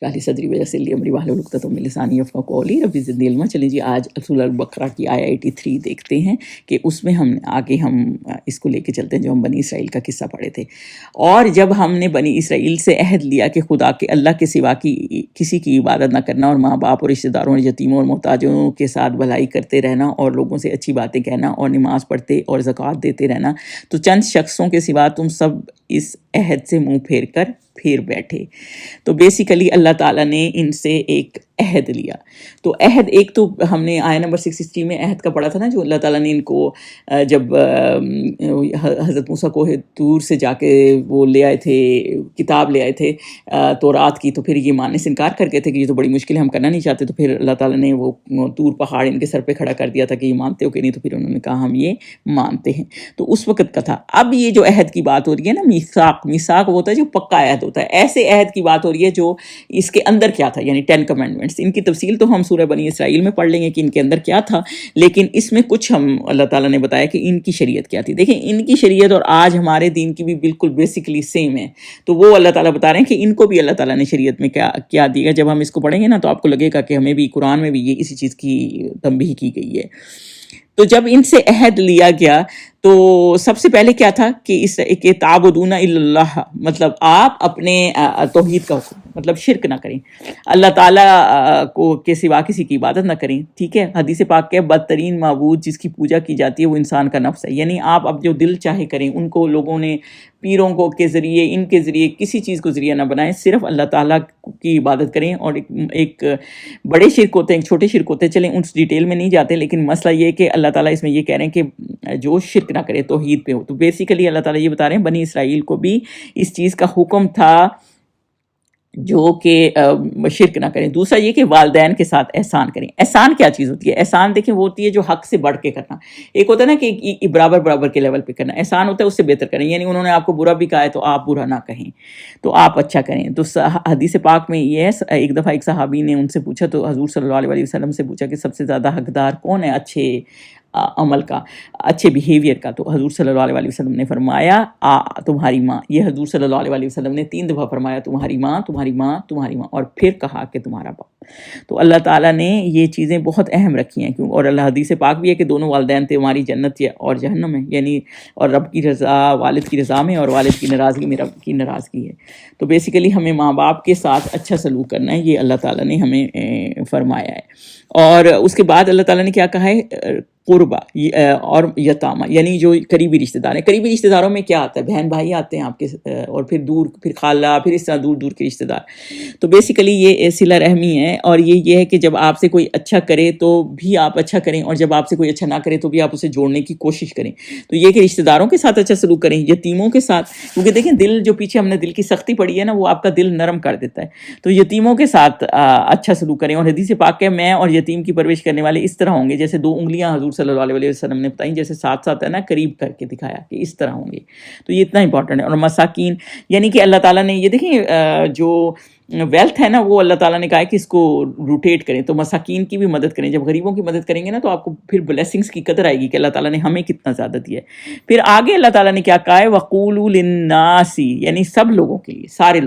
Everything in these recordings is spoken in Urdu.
اشرح صدری ویسر لی امری واحلل عقدۃ من لسانی یفقہوا قولی رب زدنی علما۔ چلیں جی آج سورۃ البقرہ کی آیا 83 دیکھتے ہیں کہ اس میں ہم اس کو لے کے چلتے ہیں جو ہم بنی اسرائیل کا قصہ پڑھے تھے۔ اور جب ہم نے بنی اسرائیل سے عہد لیا کہ خدا کے اللہ کے سوا کی کسی کی عبادت نہ کرنا، اور ماں باپ اور رشتہ داروں اور یتیموں اور محتاجوں کے ساتھ بھلائی کرتے رہنا، اور لوگوں سے اچھی باتیں کہنا، اور نماز پڑھتے اور زکوٰۃ دیتے رہنا، تو چند شخصوں کے سوا تم سب اس عہد سے منہ پھیر بیٹھے۔ تو بیسیکلی اللہ تعالیٰ نے ان سے ایک عہد لیا۔ تو عہد ایک تو ہم نے آیا نمبر 660 میں عہد کا پڑھا تھا نا، جو اللہ تعالیٰ نے ان کو جب حضرت موسیٰ کوہ طور سے جا کے وہ لے آئے تھے، کتاب لے آئے تھے تورات کی، تو پھر یہ ماننے سے انکار کر گئے تھے کہ یہ تو بڑی مشکل ہے، ہم کرنا نہیں چاہتے۔ تو پھر اللہ تعالیٰ نے وہ طور پہاڑ ان کے سر پہ کھڑا کر دیا تھا کہ یہ مانتے ہو کہ نہیں، تو پھر انہوں نے کہا ہم یہ مانتے ہیں۔ تو اس وقت کا تھا۔ اب یہ جو عہد کی بات ہو رہی ہے نا، میثاق وہ ہوتا ہے جو پکا عہد ہوتا ہے، ایسے عہد کی بات ہو رہی ہے جو اس کے اندر کیا تھا، یعنی 10 کمانڈمنٹس۔ ان کی تفصیل تو ہم سورہ بنی اسرائیل میں پڑھ لیں گے کہ ان کے اندر کیا تھا، لیکن اس میں کچھ ہم اللہ تعالیٰ نے بتایا کہ ان کی شریعت کیا تھی۔ دیکھیں ان کی شریعت اور آج ہمارے دین کی بھی بالکل بیسیکلی سیم ہے۔ تو وہ اللہ تعالیٰ بتا رہے ہیں کہ ان کو بھی اللہ تعالیٰ نے شریعت میں کیا دیا۔ جب ہم اس کو پڑھیں گے نا تو آپ کو لگے گا کہ ہمیں بھی قرآن میں بھی یہ اسی چیز کی تنبیہ کی گئی ہے۔ تو جب ان سے عہد لیا گیا تو سب سے پہلے کیا تھا کہ تعبدون الا اللہ، مطلب آپ اپنے توحید کا حکم، مطلب شرک نہ کریں، اللہ تعالیٰ کو کے سوا کسی کی عبادت نہ کریں، ٹھیک ہے۔ حدیث پاک کے بدترین معبود جس کی پوجا کی جاتی ہے وہ انسان کا نفس ہے، یعنی آپ اب جو دل چاہے کریں۔ ان کو لوگوں نے پیروں کو کے ذریعے، ان کے ذریعے کسی چیز کو ذریعہ نہ بنائیں، صرف اللہ تعالیٰ کی عبادت کریں۔ اور ایک بڑے شرک ہوتے ہیں، ایک چھوٹے شرک ہوتے ہیں، چلیں اس ڈیٹیل میں نہیں جاتے، لیکن مسئلہ یہ ہے کہ اللہ تعالیٰ اس میں یہ کہہ رہے ہیں کہ جو شرک نہ کرے، توحید پہ ہو۔ تو بیسیکلی اللہ تعالیٰ یہ بتا رہے ہیں بنی اسرائیل کو بھی اس چیز کا حکم تھا جو کہ شرک نہ کریں۔ دوسرا یہ کہ والدین کے ساتھ احسان کریں۔ احسان کیا چیز ہوتی ہے؟ احسان دیکھیں وہ ہوتی ہے جو حق سے بڑھ کے کرنا۔ ایک ہوتا ہے نا کہ برابر کے لیول پہ کرنا، احسان ہوتا ہے اس سے بہتر کریں، یعنی انہوں نے آپ کو برا بھی کہا ہے تو آپ برا نہ کہیں، تو آپ اچھا کریں۔ تو حدیث پاک میں یہ ہے، ایک دفعہ ایک صحابی نے ان سے پوچھا، تو حضور صلی اللہ علیہ وسلم سے پوچھا کہ سب سے زیادہ حقدار کون ہے اچھے عمل کا، اچھے بیہیویئر کا؟ تو حضور صلی اللہ علیہ وسلم نے فرمایا تمہاری ماں۔ یہ حضور صلی اللہ علیہ وسلم نے 3 دفعہ فرمایا، تمہاری ماں، تمہاری ماں، تمہاری ماں، اور پھر کہا کہ تمہارا باپ۔ تو اللہ تعالیٰ نے یہ چیزیں بہت اہم رکھی ہیں، کیوں؟ اور اللہ حدیث پاک بھی ہے کہ دونوں والدین تھے ہماری جنت اور جہنم ہے، یعنی اور رب کی رضا والد کی رضا میں، اور والد کی ناراضگی میں رب کی ناراضگی ہے۔ تو بیسیکلی ہمیں ماں باپ کے ساتھ اچھا سلوک کرنا ہے، یہ اللہ تعالیٰ نے ہمیں فرمایا ہے۔ اور اس کے بعد اللہ تعالیٰ نے کیا کہا ہے؟ قربا اور یتامہ، یعنی جو قریبی رشتہ دار ہیں۔ قریبی رشتہ داروں میں کیا آتا ہے؟ بہن بھائی آتے ہیں آپ کے، اور پھر دور، پھر خالہ، پھر اس طرح دور کے رشتہ دار۔ تو بیسیکلی یہ صلہ رحمی ہے، اور یہ ہے کہ جب آپ سے کوئی اچھا کرے تو بھی آپ اچھا کریں، اور جب آپ سے کوئی اچھا نہ کرے تو بھی آپ اسے جوڑنے کی کوشش کریں۔ تو یہ کہ رشتہ داروں کے ساتھ اچھا سلوک کریں، یتیموں کے ساتھ، کیونکہ دیکھیں دل جو پیچھے ہم نے دل کی سختی پڑھی ہے نا، وہ آپ کا دل نرم کر دیتا ہے۔ تو یتیموں کے ساتھ اچھا سلوک کریں۔ اور حدیث پاک ہے میں اور یتیم کی پرورش کرنے والے اس طرح ہوں گے جیسے 2 انگلیاں حضور صلی اللہ علیہ وسلم نے بتائیں، جیسے ساتھ ہے نا، قریب کر کے دکھایا کہ اس طرح ہوں گے۔ تو یہ اتنا امپورٹنٹ ہے۔ اور مساکین، یعنی کہ اللہ تعالیٰ نے یہ دیکھیں جو ویلتھ ہے نا، وہ اللہ تعالیٰ نے کہا ہے کہ اس کو روٹیٹ کریں، تو مساکین کی بھی مدد کریں۔ جب غریبوں کی مدد کریں گے نا تو آپ کو پھر بلیسنگز کی قدر آئے گی کہ اللہ تعالیٰ نے ہمیں کتنا زیادہ دیا ہے۔ پھر آگے اللہ تعالیٰ نے کیا کہا ہے؟ وَقُولُوا لِلنَّاسِ، یعنی سب لوگوں کے لیے، سارے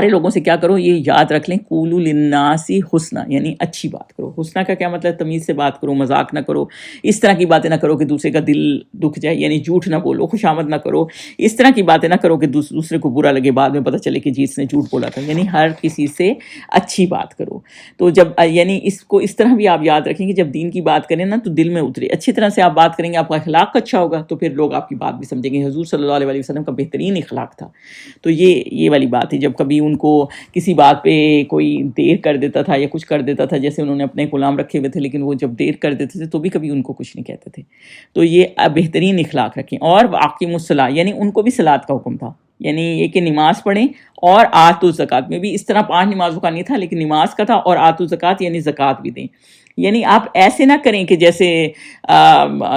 لوگوں سے کیا کرو؟ یہ یاد رکھ لیں، قولوا للناس حسنا، یعنی اچھی بات کرو۔ حسنا کا کیا مطلب؟ تمیز سے بات کرو، مذاق نہ کرو، اس طرح کی باتیں نہ کرو کہ دوسرے کا دل دکھ جائے، یعنی جھوٹ نہ بولو، خوشامد نہ کرو، اس طرح کی باتیں نہ کرو کہ دوسرے کو برا لگے، بعد میں پتہ چلے کہ جی اس نے جھوٹ بولا تھا، یعنی ہر کسی سے اچھی بات کرو۔ تو جب یعنی اس کو اس طرح بھی آپ یاد رکھیں کہ جب دین کی بات کریں نا تو دل میں اترے، اچھی طرح سے آپ بات کریں گے، آپ کا اخلاق اچھا ہوگا تو پھر لوگ آپ کی بات بھی سمجھیں گے۔ حضور صلی اللہ علیہ وسلم کا بہترین اخلاق تھا۔ تو یہ والی بات ہے، جب کبھی ان کو کسی بات پہ کوئی دیر کر دیتا تھا یا کچھ کر دیتا تھا، جیسے انہوں نے اپنے غلام رکھے ہوئے تھے لیکن وہ جب دیر کر دیتے تھے تو بھی کبھی ان کو کچھ نہیں کہتے تھے۔ تو یہ بہترین اخلاق رکھیں۔ اور واقیم الصلاۃ، یعنی ان کو بھی صلاۃ کا حکم تھا، یعنی یہ کہ نماز پڑھیں، اور آتوا الزکوٰۃ میں بھی اس طرح 5 نمازوں کا نہیں تھا لیکن نماز کا تھا، اور آتوا الزکوٰۃ یعنی زکوٰۃ بھی دیں۔ یعنی آپ ایسے نہ کریں کہ جیسے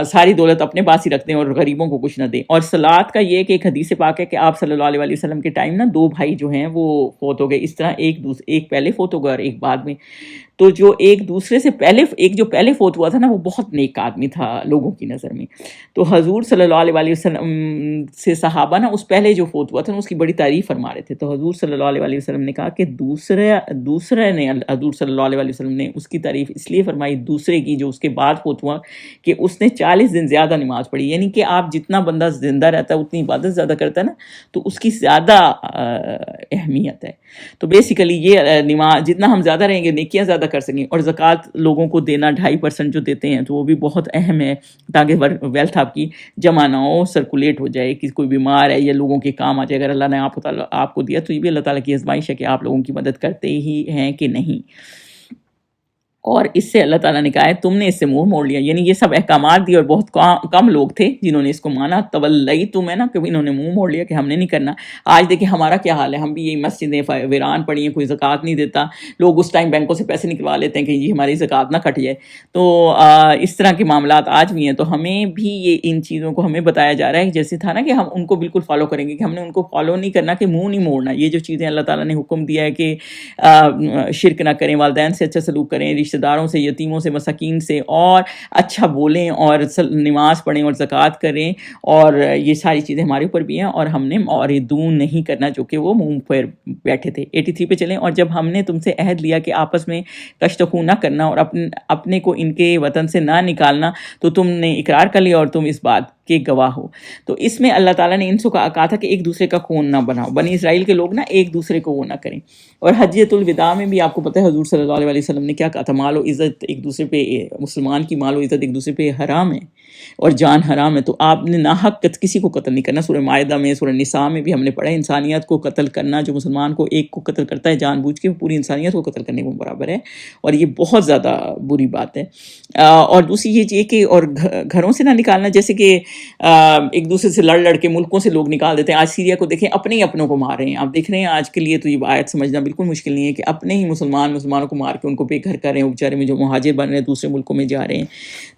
ساری دولت اپنے پاس ہی رکھتے ہیں اور غریبوں کو کچھ نہ دیں. اور صلات کا یہ کہ ایک حدیث پاک ہے کہ آپ صلی اللہ علیہ وسلم کے ٹائم نا 2 بھائی جو ہیں وہ فوت ہو گئے, اس طرح ایک پہلے فوت ہو گیا اور ایک بعد میں. تو جو ایک دوسرے سے پہلے جو پہلے فوت ہوا تھا نا وہ بہت نیک آدمی تھا لوگوں کی نظر میں. تو حضور صلی اللہ علیہ وسلم سے صحابہ نا اس پہلے جو فوت ہوا تھا نا اس کی بڑی تعریف فرما رہے تھے. تو حضور صلی اللہ علیہ وسلم نے کہا کہ دوسرے نے, حضور صلی اللہ علیہ وسلم نے اس کی تعریف اس لیے فرمائی دوسرے کی جو اس کے بعد فوت ہوا کہ اس نے 40 دن زیادہ نماز پڑھی. یعنی کہ آپ جتنا بندہ زندہ رہتا ہے اتنی عبادت زیادہ کرتا ہے نا تو اس کی زیادہ اہمیت ہے. تو بیسیکلی یہ نماز جتنا ہم زیادہ رہیں گے نیکیاں زیادہ کر سکیں. اور زکوٰۃ لوگوں کو دینا 2.5% جو دیتے ہیں تو وہ بھی بہت اہم ہے تاکہ ویلتھ آپ کی جمع نہ ہو, سرکولیٹ ہو جائے, کہ کوئی بیمار ہے یا لوگوں کے کام آ جائے. اگر اللہ نے آپ کو دیا تو یہ بھی اللہ تعالیٰ کی آزمائش ہے کہ آپ لوگوں کی مدد کرتے ہی ہیں کہ نہیں. اور اس سے اللہ تعالیٰ نے کہا ہے تم نے اس سے منہ موڑ لیا. یعنی یہ سب احکامات دیے اور بہت کم لوگ تھے جنہوں نے اس کو مانا. تولیتم ہے نا کہ انہوں نے منہ موڑ لیا کہ ہم نے نہیں کرنا. آج دیکھیں ہمارا کیا حال ہے, ہم بھی یہی مسجدیں ویران پڑی ہیں, کوئی زکوٰۃ نہیں دیتا. لوگ اس ٹائم بینکوں سے پیسے نکلوا لیتے ہیں کہ جی ہماری زکوٰۃ نہ کٹ جائے. تو اس طرح کے معاملات آج بھی ہیں. تو ہمیں بھی یہ ان چیزوں کو ہمیں بتایا جا رہا ہے جیسے تھا نا کہ ہم ان کو بالکل فالو کریں گے, کہ ہم نے ان کو فالو نہیں کرنا, کہ منہ نہیں موڑنا. یہ جو چیزیں اللہ تعالیٰ نے حکم دیا ہے کہ شرک نہ کریں, والدین سے اچھا سلوک کریں, رشتہ داروں سے, یتیموں سے, مساکین سے, اور اچھا بولیں اور نماز پڑھیں اور زکوٰۃ کریں, اور یہ ساری چیزیں ہمارے اوپر بھی ہیں. اور ہم نے معرضون نہیں کرنا جو کہ وہ منہ پر بیٹھے تھے. 83 پہ چلیں. اور جب ہم نے تم سے عہد لیا کہ آپس میں کشت و خون نہ کرنا اور اپنے کو ان کے وطن سے نہ نکالنا تو تم نے اقرار کر لیا اور تم اس بات کے گواہ ہو. تو اس میں اللہ تعالیٰ نے ان سے کہا تھا کہ ایک دوسرے کا خون نہ بناؤ. بنی اسرائیل کے لوگ نا ایک دوسرے کو وہ نہ کریں. اور حجۃ الوداع میں بھی آپ کو پتہ ہے حضور صلی اللہ علیہ وسلم نے کیا کہا تھا, مال و عزت ایک دوسرے پہ, مسلمان کی مال و عزت ایک دوسرے پہ حرام ہے اور جان حرام ہے. تو آپ نے ناحق کسی کو قتل نہیں کرنا. سورہ مائدہ میں, سورہ نساء میں بھی ہم نے پڑھا, انسانیت کو قتل کرنا, جو مسلمان کو ایک کو قتل کرتا ہے جان بوجھ کے, پوری انسانیت کو قتل کرنے کو برابر ہے. اور یہ بہت زیادہ بری بات ہے. اور دوسری یہ چیز کہ اور گھروں سے نہ نکالنا, جیسے کہ ایک دوسرے سے لڑ کے ملکوں سے لوگ نکال دیتے ہیں. آج سیریا کو دیکھیں, اپنے ہی اپنوں کو مار رہے ہیں. آپ دیکھ رہے ہیں آج کے لیے تو یہ آیت سمجھنا بالکل مشکل نہیں ہے کہ اپنے ہی مسلمانوں کو مار کے ان کو بے گھر کر رہے ہیں. بیچارے میں جو مہاجر بن رہے ہیں دوسرے ملکوں میں جا رہے ہیں.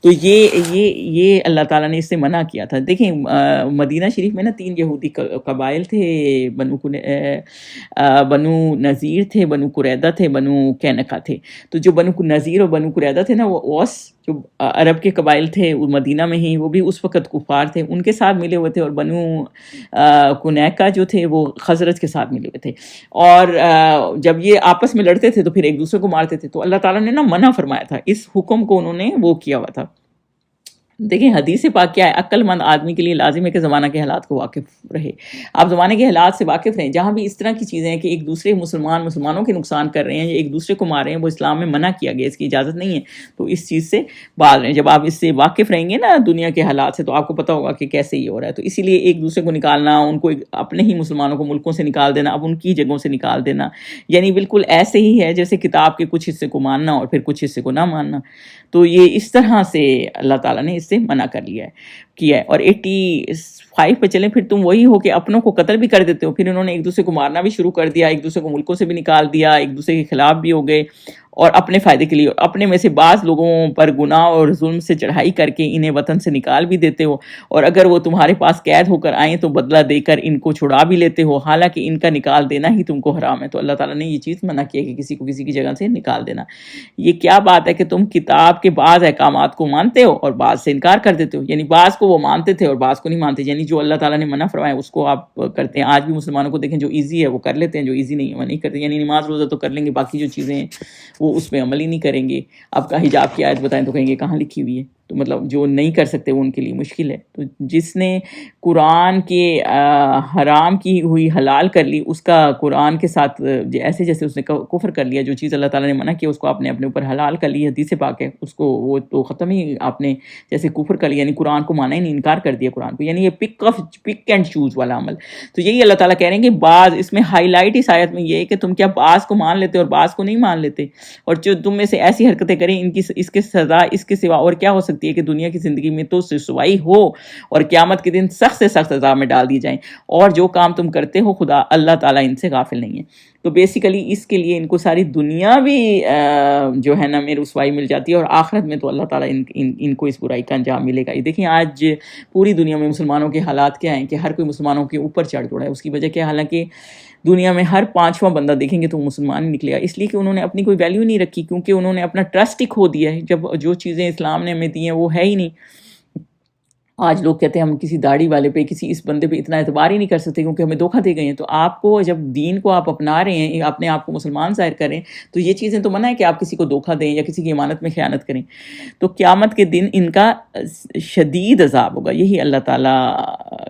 تو یہ اللہ تعالیٰ نے اس سے منع کیا تھا. دیکھیں مدینہ شریف میں نا 3 یہودی قبائل تھے, بنو نذیر تھے, بنو قریظہ تھے, بنو کینقہ تھے. تو جو بنو نذیر اور بنو قریظہ تھے نا وہ اوس جو عرب کے قبائل تھے مدینہ میں ہی, وہ بھی اس وقت کفار تھے, ان کے ساتھ ملے ہوئے تھے. اور بنو کنیکہ جو تھے وہ خزرج کے ساتھ ملے ہوئے تھے. اور جب یہ آپس میں لڑتے تھے تو پھر ایک دوسرے کو مارتے تھے. تو اللہ تعالیٰ نے نا منع فرمایا تھا, اس حکم کو انہوں نے وہ کیا ہوا تھا. دیکھیں حدیث پاک کیا ہے, عقل مند آدمی کے لیے لازم ہے کہ زمانہ کے حالات کو واقف رہے. آپ زمانے کے حالات سے واقف رہیں. جہاں بھی اس طرح کی چیزیں ہیں کہ ایک دوسرے مسلمانوں کے نقصان کر رہے ہیں یا ایک دوسرے کو مار رہے ہیں, وہ اسلام میں منع کیا گیا, اس کی اجازت نہیں ہے. تو اس چیز سے باز رہیں. جب آپ اس سے واقف رہیں گے نا دنیا کے حالات سے, تو آپ کو پتہ ہوگا کہ کیسے یہ ہو رہا ہے. تو اسی لیے ایک دوسرے کو نکالنا, ان کو اپنے ہی مسلمانوں کو ملکوں سے نکال دینا, اب ان کی جگہوں سے نکال دینا, یعنی بالکل ایسے ہی ہے جیسے کتاب کے کچھ حصے کو ماننا اور پھر کچھ حصے کو نہ ماننا. تو یہ اس طرح سے اللہ تعالیٰ نے اس سے منع کر لیا ہے. اور 85 پہ چلیں. پھر تم وہی ہو کہ اپنوں کو قتل بھی کر دیتے ہو. پھر انہوں نے ایک دوسرے کو مارنا بھی شروع کر دیا, ایک دوسرے کو ملکوں سے بھی نکال دیا, ایک دوسرے کے خلاف بھی ہو گئے, اور اپنے فائدے کے لیے اپنے میں سے بعض لوگوں پر گناہ اور ظلم سے چڑھائی کر کے انہیں وطن سے نکال بھی دیتے ہو. اور اگر وہ تمہارے پاس قید ہو کر آئیں تو بدلہ دے کر ان کو چھڑا بھی لیتے ہو, حالانکہ ان کا نکال دینا ہی تم کو حرام ہے. تو اللہ تعالیٰ نے یہ چیز منع کیا کہ کسی کو کسی کی جگہ سے نکال دینا. یہ کیا بات ہے کہ تم کتاب کے بعض احکامات کو مانتے ہو اور بعض سے انکار کر دیتے ہو. یعنی بعض کو وہ مانتے تھے اور بعض کو نہیں مانتے. یعنی جو اللہ تعالیٰ نے منع فرمایا اس کو آپ کرتے ہیں. آج بھی مسلمانوں کو دیکھیں, جو ایزی ہے وہ کر لیتے ہیں, جو ایزی نہیں ہے وہ نہیں کرتے. یعنی نماز روزہ تو کر لیں گے, باقی جو چیزیں ہیں وہ اس پہ عمل ہی نہیں کریں گے. آپ کا حجاب کی آیت بتائیں تو کہیں گے کہاں لکھی ہوئی ہے. تو مطلب جو نہیں کر سکتے وہ ان کے لیے مشکل ہے. تو جس نے قرآن کے حرام کی ہوئی حلال کر لی, اس کا قرآن کے ساتھ ایسے جیسے اس نے کفر کر لیا. جو چیز اللہ تعالیٰ نے منع کیا اس کو آپ نے اپنے اوپر حلال کر لی. حدیث پاک ہے, اس کو وہ تو ختم ہی آپ نے جیسے کفر کر لیا, یعنی قرآن کو مانا ہی نہیں, انکار کر دیا قرآن کو. یعنی یہ پک اینڈ چوز والا عمل. تو یہی اللہ تعالیٰ کہہ رہے ہیں کہ بعض, اس میں ہائی لائٹ اس آیت میں یہ ہے کہ تم کیا بعض کو مان لیتے اور بعض کو نہیں مان لیتے, اور جو تم میں سے ایسی حرکتیں کریں ان کی اس کے سزا اس کے سوا اور کیا ہو سکتی ہوتی ہے کہ دنیا کی زندگی میں تو رسوائی ہو اور قیامت کے دن سخت سے سخت عذاب میں ڈال دی جائیں، اور جو کام تم کرتے ہو خدا اللہ تعالیٰ ان سے غافل نہیں ہے. تو بیسیکلی اس کے لیے ان کو ساری دنیا بھی جو ہے نا میں رسوائی مل جاتی ہے، اور آخرت میں تو اللہ تعالیٰ ان کو اس برائی کا انجام ملے گا. یہ دیکھیں آج پوری دنیا میں مسلمانوں کے حالات کیا ہیں کہ ہر کوئی مسلمانوں کے اوپر چڑھ دوڑا ہے. اس کی وجہ کیا؟ حالانکہ دنیا میں ہر 5واں بندہ دیکھیں گے تو مسلمان ہی نکلے گا، اس لیے کہ انہوں نے اپنی کوئی ویلیو نہیں رکھی، کیونکہ انہوں نے اپنا ٹرسٹ ہی کھو دیا ہے. جب جو چیزیں اسلام نے ہمیں دی ہیں وہ ہے ہی نہیں. آج لوگ کہتے ہیں ہم کسی داڑھی والے پہ، کسی اس بندے پہ اتنا اعتبار ہی نہیں کر سکتے کیونکہ ہمیں دھوکہ دے گئے ہیں. تو آپ کو جب دین کو آپ اپنا رہے ہیں، اپنے آپ کو مسلمان ظاہر کریں، تو یہ چیزیں تو منع ہے کہ آپ کسی کو دھوکہ دیں یا کسی کی امانت میں خیانت کریں. تو قیامت کے دن ان کا شدید عذاب ہوگا، یہی اللہ تعالیٰ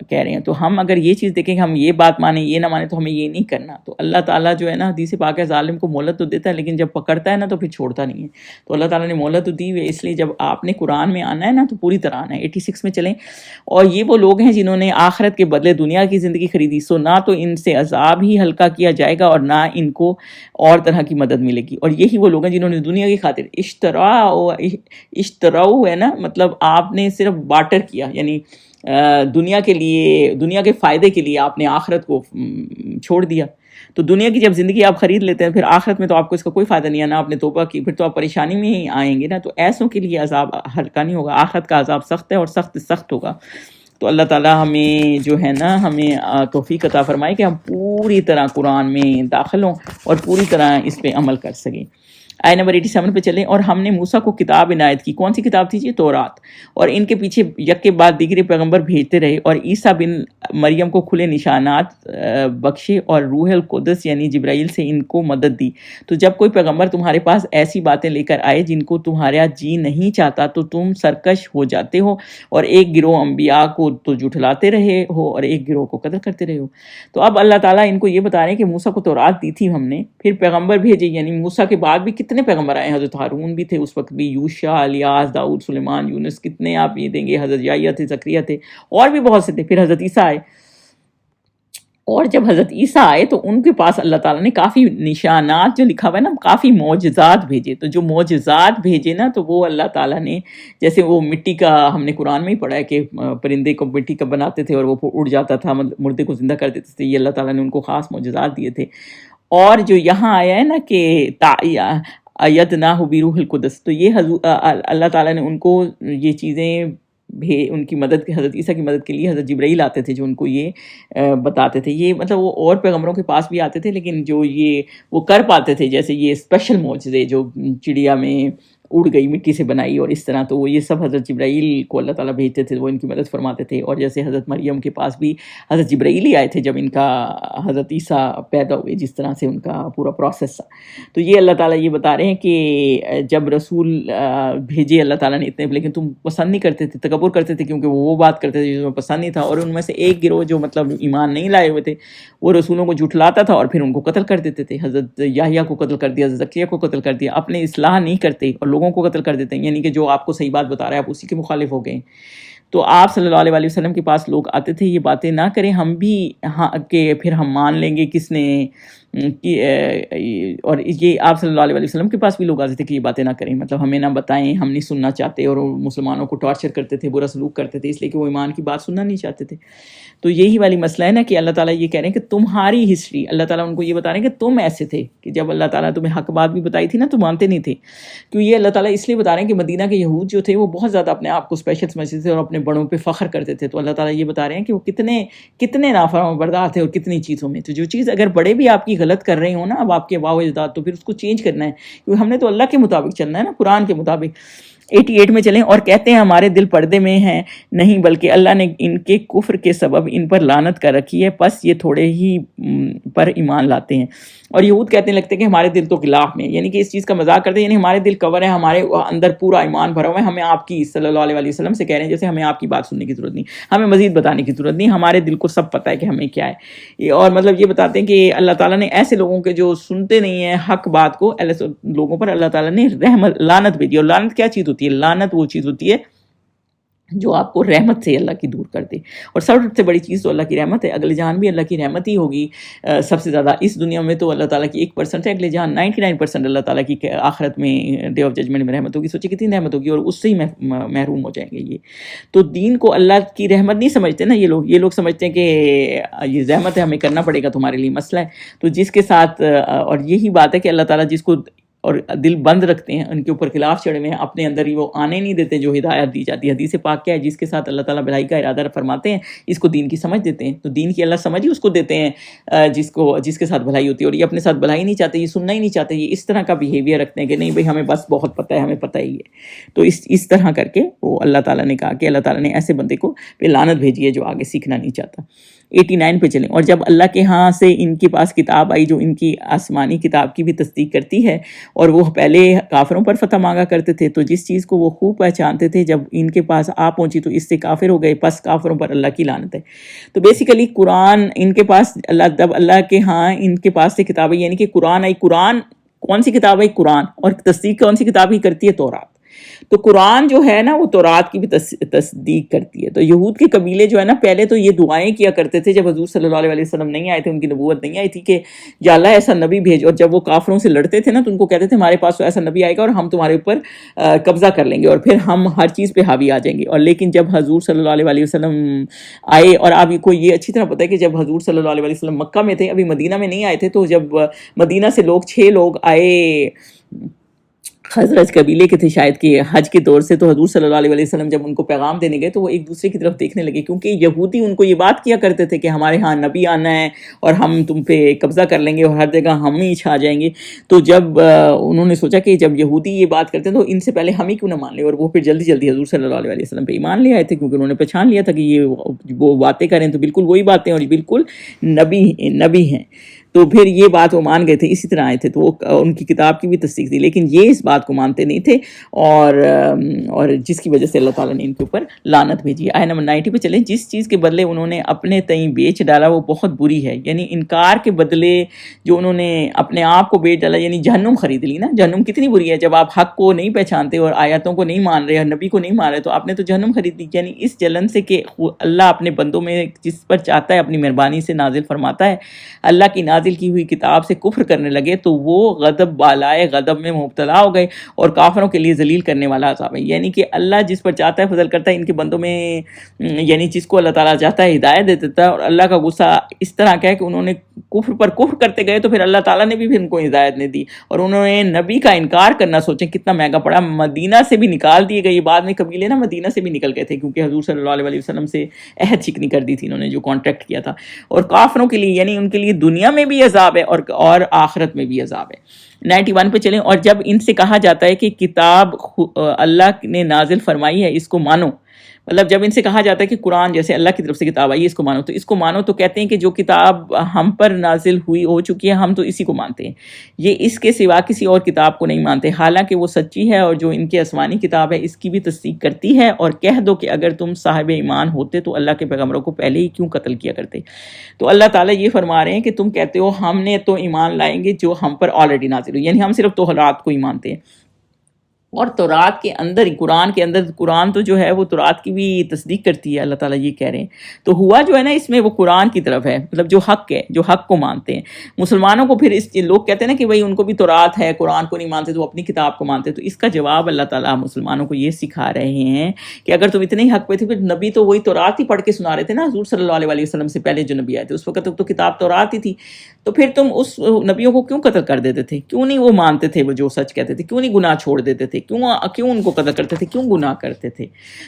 کہہ رہے ہیں. تو ہم اگر یہ چیز دیکھیں کہ ہم یہ بات مانیں یہ نہ مانیں تو ہمیں یہ نہیں کرنا. تو اللہ تعالیٰ جو ہے نا حدیث پاک ہے ظالم کو مہلت تو دیتا ہے لیکن جب پکڑتا ہے نا تو پھر چھوڑتا نہیں ہے. تو اللہ تعالیٰ نے مہلت تو دی ہوئی ہے، اس لیے جب آپ نے قرآن میں آنا ہے نا تو پوری طرح آنا ہے. 86 میں چلیں. اور یہ وہ لوگ ہیں جنہوں نے آخرت کے بدلے دنیا کی زندگی خریدی، سو نہ تو ان سے عذاب ہی ہلکا کیا جائے گا اور نہ ان کو اور طرح کی مدد ملے گی. اور یہی وہ لوگ ہیں جنہوں نے دنیا کی خاطر اشتراؤ ہے نا، مطلب آپ نے صرف بارٹر کیا، یعنی دنیا کے لیے، دنیا کے فائدے کے لیے آپ نے آخرت کو چھوڑ دیا. تو دنیا کی جب زندگی آپ خرید لیتے ہیں پھر آخرت میں تو آپ کو اس کا کوئی فائدہ نہیں ہے، نہ آپ نے توبہ کی، پھر تو آپ پریشانی میں ہی آئیں گے نا. تو ایسوں کے لیے عذاب ہلکا نہیں ہوگا، آخرت کا عذاب سخت ہے اور سخت سخت ہوگا. تو اللہ تعالیٰ ہمیں جو ہے نا ہمیں توفیق عطا فرمائے کہ ہم پوری طرح قرآن میں داخل ہوں اور پوری طرح اس پہ عمل کر سکیں. آیت نمبر 87 پہ چلیں. اور ہم نے موسیٰ کو کتاب عنایت کی. کون سی کتاب تھی؟ تورات. اور ان کے پیچھے یک کے بعد دیگر پیغمبر بھیجتے رہے، اور عیسیٰ بن مریم کو کھلے نشانات بخشے اور روح القدس یعنی جبرائیل سے ان کو مدد دی. تو جب کوئی پیغمبر تمہارے پاس ایسی باتیں لے کر آئے جن کو تمہارا جی نہیں چاہتا تو تم سرکش ہو جاتے ہو، اور ایک گروہ انبیاء کو تو جھٹلاتے رہے ہو اور ایک گروہ کو قتل کرتے رہے ہو. تو اب اللہ تعالیٰ ان کو یہ بتا رہے ہیں کہ موسیٰ کو تورات دی تھی ہم نے، پھر پیغمبر بھیجے، یعنی موسیٰ کے بعد بھی کتنے پیغمبر آئے. حضرت ہارون بھی تھے اس وقت بھی، یوشع، الیاس، داؤد، سلیمان، یونس، کتنے آپ یہ دیں گے، حضرت یحییٰ تھے، زکریا تھے، اور بھی بہت سے تھے. پھر حضرت عیسیٰ آئے، اور جب حضرت عیسیٰ آئے تو ان کے پاس اللہ تعالیٰ نے کافی نشانات، جو لکھا ہوا ہے نا، کافی معجزات بھیجے. تو جو معجزات بھیجے نا تو وہ اللہ تعالیٰ نے، جیسے وہ مٹی کا ہم نے قرآن میں ہی پڑھا ہے کہ پرندے کو مٹی کا بناتے تھے اور وہ اڑ جاتا تھا، مردے کو زندہ کر دیتے تھے. یہ اللہ تعالیٰ نے ان کو خاص معجزات دیے تھے. اور جو یہاں آیا ہے نا کہ ایدناہ بروح القدس، تو یہ اللہ تعالیٰ نے ان کو یہ چیزیں ان کی مدد، حضرت عیسیٰ کی مدد کے لیے حضرت جبرائیل آتے تھے جو ان کو یہ بتاتے تھے. یہ مطلب وہ اور پیغمبروں کے پاس بھی آتے تھے لیکن جو یہ وہ کر پاتے تھے، جیسے یہ اسپیشل معجزے جو چڑیا میں اڑ گئی، مٹی سے بنائی اور اس طرح، تو وہ یہ سب حضرت جبرائیل کو اللہ تعالیٰ بھیجتے تھے، وہ ان کی مدد فرماتے تھے. اور جیسے حضرت مریم کے پاس بھی حضرت جبرائیل ہی آئے تھے جب ان کا حضرت عیسیٰ پیدا ہوئے، جس طرح سے ان کا پورا پروسیس تھا. تو یہ اللہ تعالیٰ یہ بتا رہے ہیں کہ جب رسول بھیجے اللہ تعالیٰ نے اتنے، لیکن تم پسند نہیں کرتے تھے، تکبر کرتے تھے، کیونکہ وہ بات کرتے تھے جو تمہیں پسند نہیں تھا. اور ان میں سے ایک گروہ جو مطلب ایمان نہیں لائے ہوئے تھے وہ رسولوں کو جھٹلاتا تھا اور پھر ان کو قتل کر دیتے تھے. حضرت یحییٰ کو قتل کر دیا، حضرت زکریا کو قتل کر دیا. اپنے اصلاح نہیں کرتے اور لوگوں کو قتل کر دیتے ہیں، یعنی کہ جو آپ کو صحیح بات بتا رہا ہے آپ اسی کے مخالف ہو گئے. تو آپ صلی اللہ علیہ وسلم کے پاس لوگ آتے تھے، یہ باتیں نہ کریں ہم بھی کہ پھر ہم مان لیں گے کس نے، اور یہ آپ صلی اللہ علیہ وسلم کے پاس بھی لوگ آتے تھے کہ یہ باتیں نہ کریں، مطلب ہمیں نہ بتائیں، ہم نہیں سننا چاہتے. اور مسلمانوں کو ٹارچر کرتے تھے، برا سلوک کرتے تھے، اس لیے کہ وہ ایمان کی بات سننا نہیں چاہتے تھے. تو یہی والی مسئلہ ہے نا کہ اللہ تعالیٰ یہ کہہ رہے ہیں کہ تمہاری ہسٹری، اللہ تعالیٰ ان کو یہ بتا رہے ہیں کہ تم ایسے تھے کہ جب اللہ تعالیٰ تمہیں حق بات بھی بتائی تھی نا تو مانتے نہیں تھے. کیوں یہ اللہ تعالیٰ اس لیے بتا رہے ہیں کہ مدینہ کے یہود جو تھے وہ بہت زیادہ اپنے آپ کو اسپیشل سمجھتے تھے اور اپنے بڑوں پہ فخر کرتے تھے. تو اللہ تعالیٰ یہ بتا رہے ہیں کہ وہ کتنے نافرمان تھے اور کتنی چیزوں میں. تو جو چیز اگر بڑے بھی آپ کی غلط کر رہے ہوں نا، اب آپ کے باو اجداد، تو پھر اس کو چینج کرنا ہے، کیونکہ ہم نے تو اللہ کے مطابق چلنا ہے نا، قرآن کے مطابق. 88 میں چلیں. اور کہتے ہیں ہمارے دل پردے میں ہیں، نہیں بلکہ اللہ نے ان کے کفر کے سبب ان پر لعنت کر رکھی ہے، پس یہ تھوڑے ہی پر ایمان لاتے ہیں. اور یہود کہتے ہیں لگتے کہ ہمارے دل تو غلاف میں، یعنی کہ اس چیز کا مذاق کرتے ہیں، یعنی ہمارے دل کور ہے، ہمارے اندر پورا ایمان بھرا ہوا ہے، ہمیں آپ کی صلی اللہ علیہ وسلم سے کہہ رہے ہیں جیسے ہمیں آپ کی بات سننے کی ضرورت نہیں، ہمیں مزید بتانے کی ضرورت نہیں، ہمارے دل کو سب پتہ ہے کہ ہمیں کیا ہے. اور مطلب یہ بتاتے ہیں کہ اللہ تعالیٰ نے ایسے لوگوں کے جو سنتے نہیں ہیں حق بات کو، ایسے لوگوں پر اللہ تعالیٰ نے لعنت بھیجی. اور لعنت کیا چیز ہوتی ہے؟ لعنت وہ چیز ہوتی ہے جو آپ کو رحمت سے اللہ کی دور کر دے. اور سب سے بڑی چیز تو اللہ کی رحمت ہے. اگلے جہان بھی اللہ کی رحمت ہی ہوگی سب سے زیادہ. اس دنیا میں تو اللہ تعالیٰ کی 1% ہے, اگلے جہان 99% اللہ تعالیٰ کی آخرت میں ڈے آف ججمنٹ میں رحمت ہوگی. سوچے کتنی رحمت ہوگی, اور اس سے ہی محروم ہو جائیں گے یہ. تو دین کو اللہ کی رحمت نہیں سمجھتے نا یہ لوگ سمجھتے ہیں کہ یہ رحمت ہے, ہمیں کرنا پڑے گا, تمہارے لیے مسئلہ ہے. تو جس کے ساتھ اور یہی بات ہے کہ اللہ تعالیٰ جس کو اور دل بند رکھتے ہیں, ان کے اوپر خلاف چڑھے ہوئے ہیں, اپنے اندر ہی وہ آنے نہیں دیتے جو ہدایت دی جاتی ہے. حدیث پاک کیا ہے, جس کے ساتھ اللہ تعالیٰ بھلائی کا ارادہ فرماتے ہیں اس کو دین کی سمجھ دیتے ہیں. تو دین کی اللہ سمجھ ہی اس کو دیتے ہیں جس کے ساتھ بھلائی ہوتی ہے. اور یہ اپنے ساتھ بھلائی نہیں چاہتے, یہ سننا ہی نہیں چاہتے, یہ اس طرح کا بیہیویئر رکھتے ہیں کہ نہیں بھائی ہمیں بس بہت پتہ ہے, ہمیں پتہ ہی ہے. تو اس طرح کر کے وہ اللہ تعالیٰ نے کہا کہ اللہ تعالیٰ نے ایسے بندے کو پہ لعنت بھیجی ہے جو آگے سیکھنا نہیں چاہتا. 89 پہ چلیں. اور جب اللہ کے ہاں سے ان کے پاس کتاب آئی جو ان کی آسمانی کتاب کی بھی تصدیق کرتی ہے, اور وہ پہلے کافروں پر فتح مانگا کرتے تھے, تو جس چیز کو وہ خوب پہچانتے تھے جب ان کے پاس آ پہنچی تو اس سے کافر ہو گئے, پس کافروں پر اللہ کی لعنت ہے. تو بیسیکلی قرآن ان کے پاس جب اللہ کے ہاں ان کے پاس سے کتاب آئی, یعنی کہ قرآن آئی. قرآن کون سی کتاب ہے؟ قرآن. اور تصدیق کون سی کتاب کی کرتی ہے؟ تورات. تو قرآن جو ہے نا وہ تورات کی بھی تصدیق کرتی ہے. تو یہود کے قبیلے جو ہے نا پہلے تو یہ دعائیں کیا کرتے تھے جب حضور صلی اللہ علیہ وسلم نہیں آئے تھے, ان کی نبوت نہیں آئی تھی, کہ یا اللہ ایسا نبی بھیج. اور جب وہ کافروں سے لڑتے تھے نا تو ان کو کہتے تھے ہمارے پاس تو ایسا نبی آئے گا اور ہم تمہارے اوپر قبضہ کر لیں گے اور پھر ہم ہر چیز پہ حاوی آ جائیں گے. اور لیکن جب حضور صلی اللہ علیہ وسلم آئے, اور آپ کو یہ اچھی طرح پتہ ہے کہ جب حضور صلی اللہ علیہ وسلم مکہ میں تھے, ابھی مدینہ میں نہیں آئے تھے, تو جب مدینہ سے 6 لوگ آئے, خزرج قبیلے کے تھے شاید کہ حج کے دور سے, تو حضور صلی اللہ علیہ وسلم جب ان کو پیغام دینے گئے تو وہ ایک دوسرے کی طرف دیکھنے لگے, کیونکہ یہودی ان کو یہ بات کیا کرتے تھے کہ ہمارے ہاں نبی آنا ہے اور ہم تم پہ قبضہ کر لیں گے اور ہر جگہ ہم ہی چھا جائیں گے. تو جب انہوں نے سوچا کہ جب یہودی یہ بات کرتے ہیں تو ان سے پہلے ہم ہی کیوں نہ مان لیں, اور وہ پھر جلدی جلدی حضور صلی اللہ علیہ وسلم پہ ایمان لے آئے تھے, کیونکہ انہوں نے پہچان لیا تھا کہ یہ وہ باتیں کریں تو بالکل وہی باتیں اور یہ بالکل نبی ہیں. تو پھر یہ بات وہ مان گئے تھے, اسی طرح آئے تھے. تو وہ ان کی کتاب کی بھی تصدیق تھی, لیکن یہ اس بات کو مانتے نہیں تھے, اور جس کی وجہ سے اللہ تعالیٰ نے ان کے اوپر لعنت بھیجی. آیت نمبر 90 پہ چلیں. جس چیز کے بدلے انہوں نے اپنے تئیں بیچ ڈالا وہ بہت بری ہے. یعنی انکار کے بدلے جو انہوں نے اپنے آپ کو بیچ ڈالا, یعنی جہنم خرید لی نا. جہنم کتنی بری ہے, جب آپ حق کو نہیں پہچانتے اور آیاتوں کو نہیں مان رہے اور نبی کو نہیں مان رہے تو آپ نے تو جہنم خرید لی. یعنی اس جلن سے کہ اللہ اپنے بندوں میں جس پر چاہتا ہے اپنی مہربانی سے نازل فرماتا ہے, اللہ کی نازل کی ہوئی کتاب سے کفر کرنے لگے تو وہ غضب بالائے غضب میں مبتلا ہو گئے, اور کافروں کے لیے ذلیل کرنے والا عذاب ہے. یعنی کہ اللہ جس پر چاہتا ہے فضل کرتا ہے ان کے بندوں میں, یعنی جس کو اللہ تعالیٰ چاہتا ہے ہدایت دے دیتا ہے. اور اللہ کا غصہ اس طرح کا ہے کہ انہوں نے کفر پر کفر کرتے گئے تو پھر اللہ تعالیٰ نے بھی پھر ان کو ہدایت نہیں دی, اور انہوں نے نبی کا انکار کرنا, سوچیں کتنا مہنگا پڑا. مدینہ سے بھی نکال دیے گئے, بعد میں قبیلے نا مدینہ سے بھی نکل گئے تھے کیونکہ حضور صلی اللہ علیہ وسلم سے عہد شکنی کر دی تھی انہوں نے, جو کانٹریکٹ کیا تھا. اور کافروں کے لیے یعنی ان کے لیے دنیا میں بھی عذاب ہے اور آخرت میں بھی عذاب ہے. 91 پہ چلیں. اور جب ان سے کہا جاتا ہے کہ کتاب اللہ نے نازل فرمائی ہے اس کو مانو, مطلب جب ان سے کہا جاتا ہے کہ قرآن جیسے اللہ کی طرف سے کتاب آئی ہے اس کو مانو, تو اس کو مانو تو کہتے ہیں کہ جو کتاب ہم پر نازل ہوئی ہو چکی ہے ہم تو اسی کو مانتے ہیں, یہ اس کے سوا کسی اور کتاب کو نہیں مانتے, حالانکہ وہ سچی ہے اور جو ان کی آسمانی کتاب ہے اس کی بھی تصدیق کرتی ہے. اور کہہ دو کہ اگر تم صاحب ایمان ہوتے تو اللہ کے پیغمبروں کو پہلے ہی کیوں قتل کیا کرتے. تو اللہ تعالیٰ یہ فرما رہے ہیں کہ تم کہتے ہو ہم نے تو ایمان لائیں گے جو ہم پر آلریڈی نازل ہوئی, یعنی ہم صرف تورات کو ہی مانتے ہیں. اور تورات کے اندر قرآن کے اندر, قرآن تو جو ہے وہ تورات کی بھی تصدیق کرتی ہے, اللہ تعالیٰ یہ کہہ رہے ہیں. تو ہوا جو ہے نا اس میں وہ قرآن کی طرف ہے, مطلب جو حق ہے, جو حق کو مانتے ہیں. مسلمانوں کو پھر اس لوگ کہتے ہیں نا کہ بھائی ان کو بھی تورات ہے, قرآن کو نہیں مانتے تو وہ اپنی کتاب کو مانتے. تو اس کا جواب اللہ تعالیٰ مسلمانوں کو یہ سکھا رہے ہیں کہ اگر تم اتنے ہی حق پہ تھے, پھر نبی تو وہی تورات ہی پڑھ کے سنا رہے تھے نا حضور صلی اللہ علیہ وسلم سے پہلے جو نبی آئے تھے اس وقت تو کتاب تورات ہی تھی. تو پھر تم اس نبیوں کو کیوں قتل کر دیتے تھے, کیوں نہیں وہ مانتے تھے وہ جو سچ کہتے تھے, کیوں نہیں گناہ چھوڑ دیتے تھے, کیوں ان کو قتل کرتے تھے, کیوں گناہ کرتے تھے.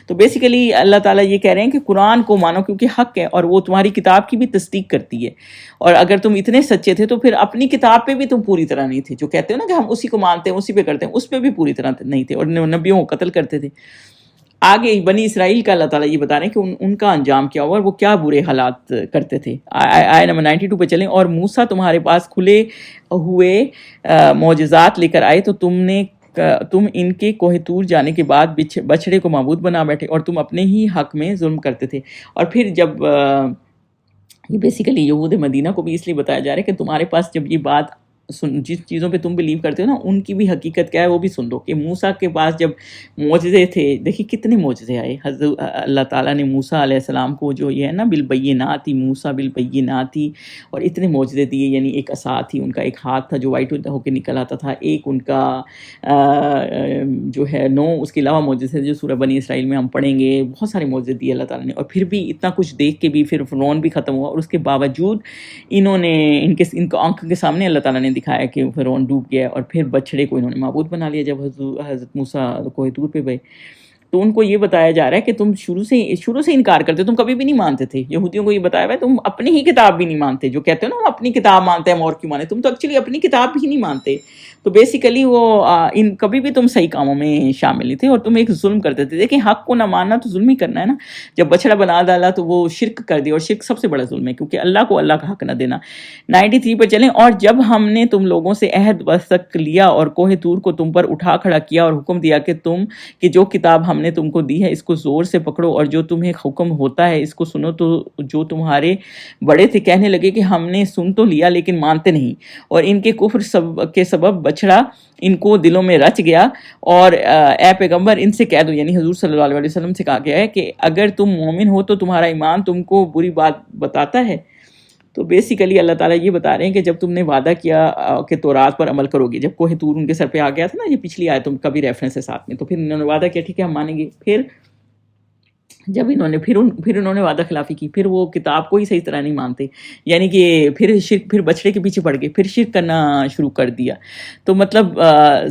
تو بیسیکلی اللہ تعالیٰ یہ کہہ رہے ہیں کہ قرآن کو مانو کیونکہ حق ہے اور وہ تمہاری کتاب کی بھی تصدیق کرتی ہے. اور اگر تم اتنے سچے تھے تو پھر اپنی کتاب پہ بھی تم پوری طرح نہیں تھے, جو کہتے ہو نا کہ ہم اسی کو مانتے ہیں اسی پہ کرتے ہیں, اس پہ بھی پوری طرح نہیں تھے اور نبیوں کو قتل کرتے تھے. آگے بنی اسرائیل کا اللہ تعالیٰ یہ بتا رہے ہیں کہ ان کا انجام کیا ہوا اور وہ کیا برے حالات کرتے تھے. آیت نمبر 92 پہ چلیں. اور موسیٰ تمہارے پاس کھلے ہوئے معجزات لے کر آئے تو تم ان کے کوہ طور جانے کے بعد بچڑے کو معبود بنا بیٹھے اور تم اپنے ہی حق میں ظلم کرتے تھے. اور پھر جب یہ بیسیکلی یہود مدینہ کو بھی اس لیے بتایا جا رہا ہے کہ تمہارے پاس جب یہ بات جس چیزوں پہ تم بلیو کرتے ہو نا ان کی بھی حقیقت کیا ہے وہ بھی سن لو. کہ موسیٰ کے پاس جب معجزے تھے، دیکھیے کتنے معجزے آئے. حضرت اللہ تعالیٰ نے موسیٰ علیہ السلام کو جو یہ ہے نا بالبینات، موسیٰ بالبینات، اور اتنے معجزے دیے. یعنی ایک عصا تھی ان کا، ایک ہاتھ تھا جو وائٹ ہو کے نکل آتا تھا، ایک ان کا جو ہے 9 اس کے علاوہ معجزے جو سورہ بنی اسرائیل میں ہم پڑھیں گے. بہت سارے معجزے دیے اللہ تعالیٰ نے. اور پھر بھی اتنا کچھ دیکھ کے بھی پھر فرعون بھی ختم ہوا، اور اس کے باوجود انہوں نے ان کو آنکھ کے سامنے اللہ تعالیٰ نے دکھایا کہ فرعون ڈوب گیا. اور پھر بچڑے کو انہوں نے معبود بنا لیا جب حضرت موسیٰ کوہ طور پہ گئے. تو ان کو یہ بتایا جا رہا ہے کہ تم شروع سے انکار کرتے، تم کبھی بھی نہیں مانتے تھے. یہودیوں کو یہ بتایا ہوا ہے تم اپنی ہی کتاب بھی نہیں مانتے. جو کہتے ہیں نا ہم اپنی کتاب مانتے ہیں ہم اور کیوں مانے، تم تو ایکچولی اپنی کتاب بھی نہیں مانتے. تو بیسیکلی وہ کبھی بھی تم صحیح کاموں میں شامل نہیں تھے، اور تم ایک ظلم کرتے تھے. دیکھیں حق کو نہ ماننا تو ظلم ہی کرنا ہے نا. جب بچڑا بنا ڈالا تو وہ شرک کر دیا، اور شرک سب سے بڑا ظلم ہے، کیونکہ اللہ کو اللہ کا حق نہ دینا. 93 پر چلیں. اور جب ہم نے تم لوگوں سے عہد وثق لیا اور کوہ طور کو تم پر اٹھا کھڑا کیا، اور حکم دیا کہ جو کتاب ہم نے تم کو دی ہے اس کو زور سے پکڑو، اور جو تمہیں حکم ہوتا ہے اس کو سنو، تو جو تمہارے بڑے تھے کہنے لگے کہ ہم نے سن تو لیا لیکن مانتے نہیں، اور ان کے کفر کے سبب بچڑا ان کو دلوں میں رچ گیا. اور اے پیغمبر ان سے کہہ دو، یعنی حضور صلی اللہ علیہ وسلم سے کہا گیا ہے کہ اگر تم مومن ہو تو تمہارا ایمان تم کو بری بات بتاتا ہے. تو بیسیکلی اللہ تعالیٰ یہ بتا رہے ہیں کہ جب تم نے وعدہ کیا کہ تورات پر عمل کرو گے، جب کوہ طور ان کے سر پہ آ گیا تھا نا، یہ پچھلی آیتوں کا بھی ریفرنس ہے ساتھ میں، تو پھر انہوں نے وعدہ کیا ٹھیک ہے ہم مانیں گے. پھر جب انہوں نے وعدہ خلافی کی، پھر وہ کتاب کو ہی صحیح طرح نہیں مانتے، یعنی کہ پھر بچڑے کے پیچھے پڑ گئے، پھر شرک کرنا شروع کر دیا. تو مطلب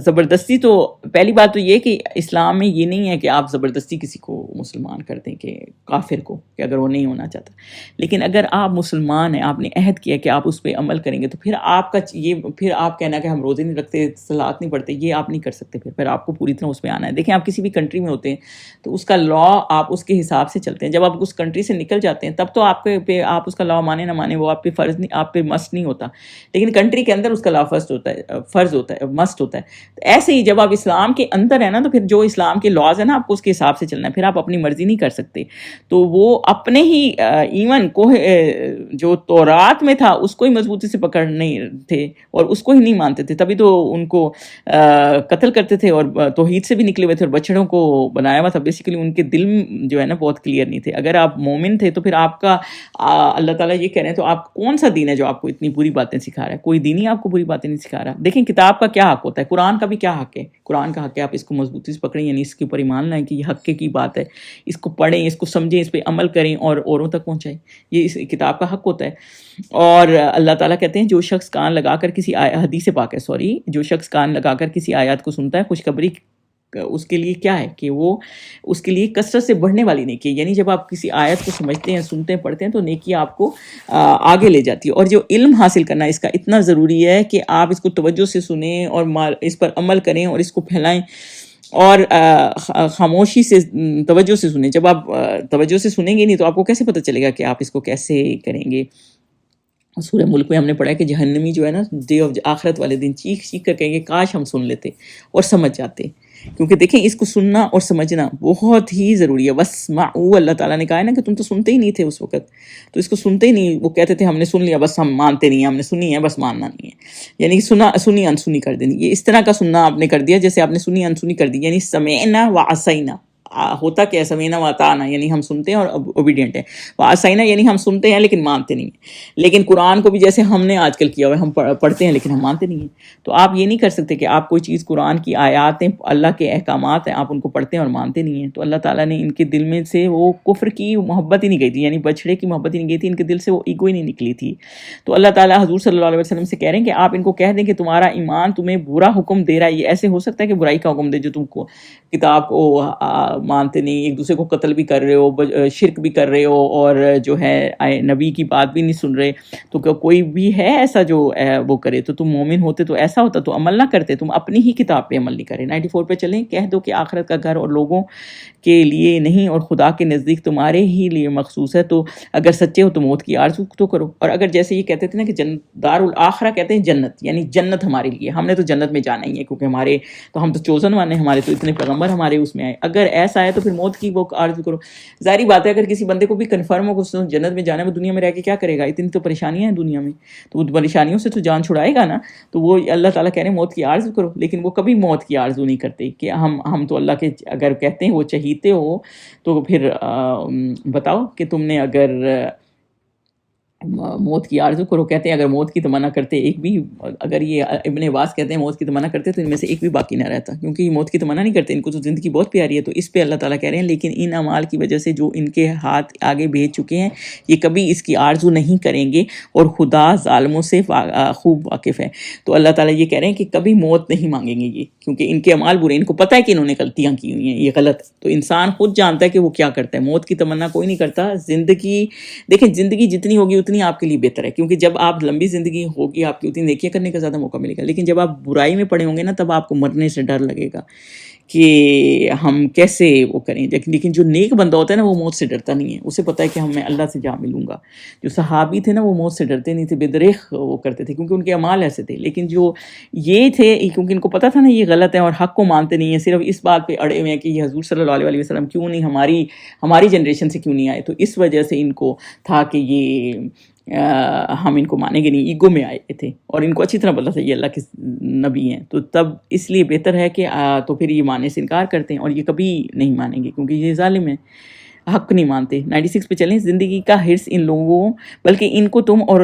زبردستی، تو پہلی بات تو یہ کہ اسلام میں یہ نہیں ہے کہ آپ زبردستی کسی کو مسلمان کر دیں، کہ کافر کو، کہ اگر وہ نہیں ہونا چاہتا. لیکن اگر آپ مسلمان ہیں، آپ نے عہد کیا کہ آپ اس پہ عمل کریں گے، تو پھر آپ کہنا کہ ہم روزے نہیں رکھتے، صلات نہیں پڑھتے، یہ آپ نہیں کر سکتے. پھر آپ کو پوری طرح اس پہ آنا ہے. دیکھیں آپ کسی بھی کنٹری میں ہوتے ہیں تو اس کا لا آپ اس کے حساب سے چلتے ہیں. جب آپ اس کنٹری سے نکل جاتے ہیں تب تو آپ اس کا لا مانے نہ مانے وہ آپ پہ فرض نہیں، آپ پہ مسٹ نہیں ہوتا. لیکن کنٹری کے اندر اس کا لا فرض ہوتا ہے، مسٹ ہوتا ہے. ایسے ہی جب آپ اسلام کے اندر ہیں نا، تو پھر جو اسلام کے لاز ہیں نا آپ کو اس کے حساب سے چلنا ہے. پھر آپ اپنی مرضی نہیں کر سکتے. تو وہ اپنے ہی ایون کو جو تورات میں تھا اس کو ہی مضبوطی سے پکڑ نہیں تھے، اور اس کو ہی نہیں مانتے تھے. تبھی تو ان کو قتل کرتے تھے، اور توحید سے بھی نکلے ہوئے تھے، اور بچڑوں کو بنایا ہوا تھا. بیسیکلی ان کے دل جو ہے نا بہت کلیئر نہیں تھے. اگر آپ مومن تھے تو پھر آپ کا اللہ تعالیٰ یہ کہہ رہے ہیں تو آپ کون سا دین ہے جو آپ کو اتنی بری باتیں سکھا رہا ہے؟ کوئی دین ہی آپ کو بری باتیں نہیں سکھا رہا. دیکھیں کتاب کا کیا حق ہوتا ہے، قرآن کا بھی کیا حق ہے. قرآن کا حق ہے آپ اس کو مضبوطی سے پکڑیں، یعنی اس کے اوپر ایمان لائیں کہ یہ حق کی بات ہے، اس کو پڑھیں، اس کو سمجھیں، اس پہ عمل کریں اور اوروں تک پہنچائیں. یہ اس کتاب کا حق ہوتا ہے. اور اللہ تعالیٰ کہتے ہیں جو شخص کان لگا کر کسی حدیث پاک ہے جو شخص کان لگا کر کسی آیات کو سنتا ہے، خوشخبری اس کے لیے کیا ہے کہ وہ اس کے لیے کثرت سے بڑھنے والی نیکی ہے. یعنی جب آپ کسی آیت کو سمجھتے ہیں، سنتے ہیں، پڑھتے ہیں تو نیکی آپ کو آگے لے جاتی ہے. اور جو علم حاصل کرنا اس کا اتنا ضروری ہے کہ آپ اس کو توجہ سے سنیں اور اس پر عمل کریں اور اس کو پھیلائیں، اور خاموشی سے توجہ سے سنیں. جب آپ توجہ سے سنیں گے نہیں تو آپ کو کیسے پتہ چلے گا کہ آپ اس کو کیسے کریں گے. سورہ ملک میں ہم نے پڑھا ہے کہ جہنمی جو ہے نا ڈے آف آخرت والے دن چیخ چیخ کر کہیں گے کاش ہم سن لیتے اور سمجھ جاتے. کیونکہ دیکھیں اس کو سننا اور سمجھنا بہت ہی ضروری ہے. وَاسْمَعُوا اللہ تعالیٰ نے کہا ہے نا کہ تم تو سنتے ہی نہیں تھے اس وقت، تو اس کو سنتے ہی نہیں. وہ کہتے تھے ہم نے سن لیا بس ہم مانتے نہیں ہیں، ہم نے سنی ہے بس ماننا نہیں ہے. یعنی سنی انسنی کر دینی. یہ اس طرح کا سننا آپ نے کر دیا جیسے آپ نے سنی انسنی کر دی. یعنی سمعنا وعصینا ہوتا کیا ہے، سمینا واتانا یعنی ہم سنتے ہیں اور اوبیڈینٹ ہیں، واسائنا یعنی ہم سنتے ہیں لیکن مانتے نہیں ہیں. لیکن قرآن کو بھی جیسے ہم نے آج کل کیا ہوا ہے، ہم پڑھتے ہیں لیکن ہم مانتے نہیں ہیں. تو آپ یہ نہیں کر سکتے کہ آپ کوئی چیز قرآن کی آیات ہیں، اللہ کے احکامات ہیں، آپ ان کو پڑھتے ہیں اور مانتے نہیں ہیں. تو اللہ تعالیٰ نے ان کے دل میں سے وہ کفر کی محبت ہی نہیں گئی تھی، یعنی بچڑے کی محبت ہی نہیں گئی تھی، ان کے دل سے وہ ایگو ہی نہیں نکلی تھی. تو اللہ تعالیٰ حضور صلی اللہ علیہ وسلم سے کہہ رہے ہیں کہ آپ ان کو کہہ دیں کہ تمہارا ایمان تمہیں برا حکم دے رہا ہے. یہ ایسے ہو سکتا ہے کہ برائی کا حکم دے جو تم کو کتاب کو مانتے نہیں، ایک دوسرے کو قتل بھی کر رہے ہو، شرک بھی کر رہے ہو، اور جو ہے نبی کی بات بھی نہیں سن رہے. تو کوئی بھی ہے ایسا جو وہ کرے؟ تو تم مومن ہوتے تو ایسا ہوتا، تو عمل نہ کرتے، تم اپنی ہی کتاب پہ عمل نہیں کرے. 94 پہ چلیں. کہہ دو کہ آخرت کا گھر اور لوگوں کے لیے نہیں اور خدا کے نزدیک تمہارے ہی لیے مخصوص ہے. تو اگر سچے ہو تو موت کی آرزو تو کرو. اور اگر جیسے یہ کہتے تھے نا کہ دار الاخرہ کہتے ہیں جنت، یعنی جنت ہمارے لیے، ہم نے تو جنت میں جانا ہی ہے کیونکہ ہم تو چوزن والے، ہمارے تو اتنے پیغمبر ہمارے اس میں آئے. اگر ایسا ایسا ہے تو پھر موت کی وہ آرزو کرو. ظاہری بات ہے اگر کسی بندے کو بھی کنفرم ہو کہ جنت میں جانا ہے، وہ دنیا میں رہ کے کیا کرے گا؟ اتنی تو پریشانیاں ہیں دنیا میں، تو وہ پریشانیوں سے تو جان چھڑائے گا نا. تو وہ اللہ تعالیٰ کہہ رہے ہیں موت کی آرزو کرو، لیکن وہ کبھی موت کی آرزو نہیں کرتے کہ ہم تو اللہ کے اگر کہتے ہیں وہ چہیتے ہو تو پھر بتاؤ کہ تم نے اگر موت کی آرزو کرو. کہتے ہیں اگر موت کی تمنا کرتے ایک بھی، اگر یہ ابن عباس کہتے ہیں موت کی تمنا کرتے تو ان میں سے ایک بھی باقی نہ رہتا، کیونکہ یہ موت کی تمنا نہیں کرتے، ان کو تو زندگی بہت پیاری ہے. تو اس پہ اللہ تعالیٰ کہہ رہے ہیں لیکن ان اعمال کی وجہ سے جو ان کے ہاتھ آگے بھیج چکے ہیں یہ کبھی اس کی آرزو نہیں کریں گے، اور خدا ظالموں سے خوب واقف ہے. تو اللہ تعالیٰ یہ کہہ رہے ہیں کہ کبھی موت نہیں مانگیں گے یہ، کیونکہ ان کے اعمال برے، ان کو پتہ ہے کہ انہوں نے غلطیاں کی ہوئی ہیں، یہ غلط. تو انسان خود جانتا ہے کہ وہ کیا کرتا ہے. موت کی تمنا کوئی نہیں کرتا. زندگی دیکھیں، زندگی جتنی ہوگی اتنی آپ کے لیے بہتر ہے، کیونکہ جب آپ لمبی زندگی ہوگی آپ کی اتنی نیکیاں کرنے کا زیادہ موقع ملے گا. لیکن جب آپ برائی میں پڑے ہوں گے نا تب آپ کو مرنے سے ڈر لگے گا کہ ہم کیسے وہ کریں. لیکن جو نیک بندہ ہوتا ہے نا وہ موت سے ڈرتا نہیں ہے، اسے پتہ ہے کہ میں اللہ سے جا ملوں گا. جو صحابی تھے نا وہ موت سے ڈرتے نہیں تھے، بے دریغ وہ کرتے تھے کیونکہ ان کے اعمال ایسے تھے. لیکن جو یہ تھے کیونکہ ان کو پتہ تھا نا یہ غلط ہے اور حق کو مانتے نہیں ہیں، صرف اس بات پہ اڑے ہوئے ہیں کہ یہ حضور صلی اللہ علیہ وسلم کیوں نہیں ہماری جنریشن سے کیوں نہیں آئے. تو اس وجہ سے ان کو تھا کہ یہ ہم ان کو مانیں گے نہیں، ایگو میں آئے تھے، اور ان کو اچھی طرح پتہ تھا یہ اللہ کے نبی ہیں. تو تب اس لیے بہتر ہے کہ تو پھر یہ ماننے سے انکار کرتے ہیں، اور یہ کبھی نہیں مانیں گے کیونکہ یہ ظالم ہیں، حق نہیں مانتے. 96 پہ چلیں. زندگی کا حرص ان لوگوں، بلکہ ان کو تم اور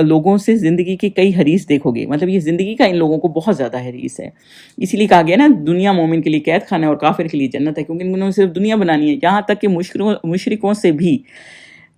لوگوں سے زندگی کے کئی حریص دیکھو گے. مطلب یہ زندگی کا ان لوگوں کو بہت زیادہ حریص ہے. اسی لیے کہا گیا نا دنیا مومن کے لیے قید خانہ ہے اور کافر کے لیے جنت ہے، کیونکہ انہوں نے صرف دنیا بنانی ہے. یہاں تک کہ مشرکوں سے بھی،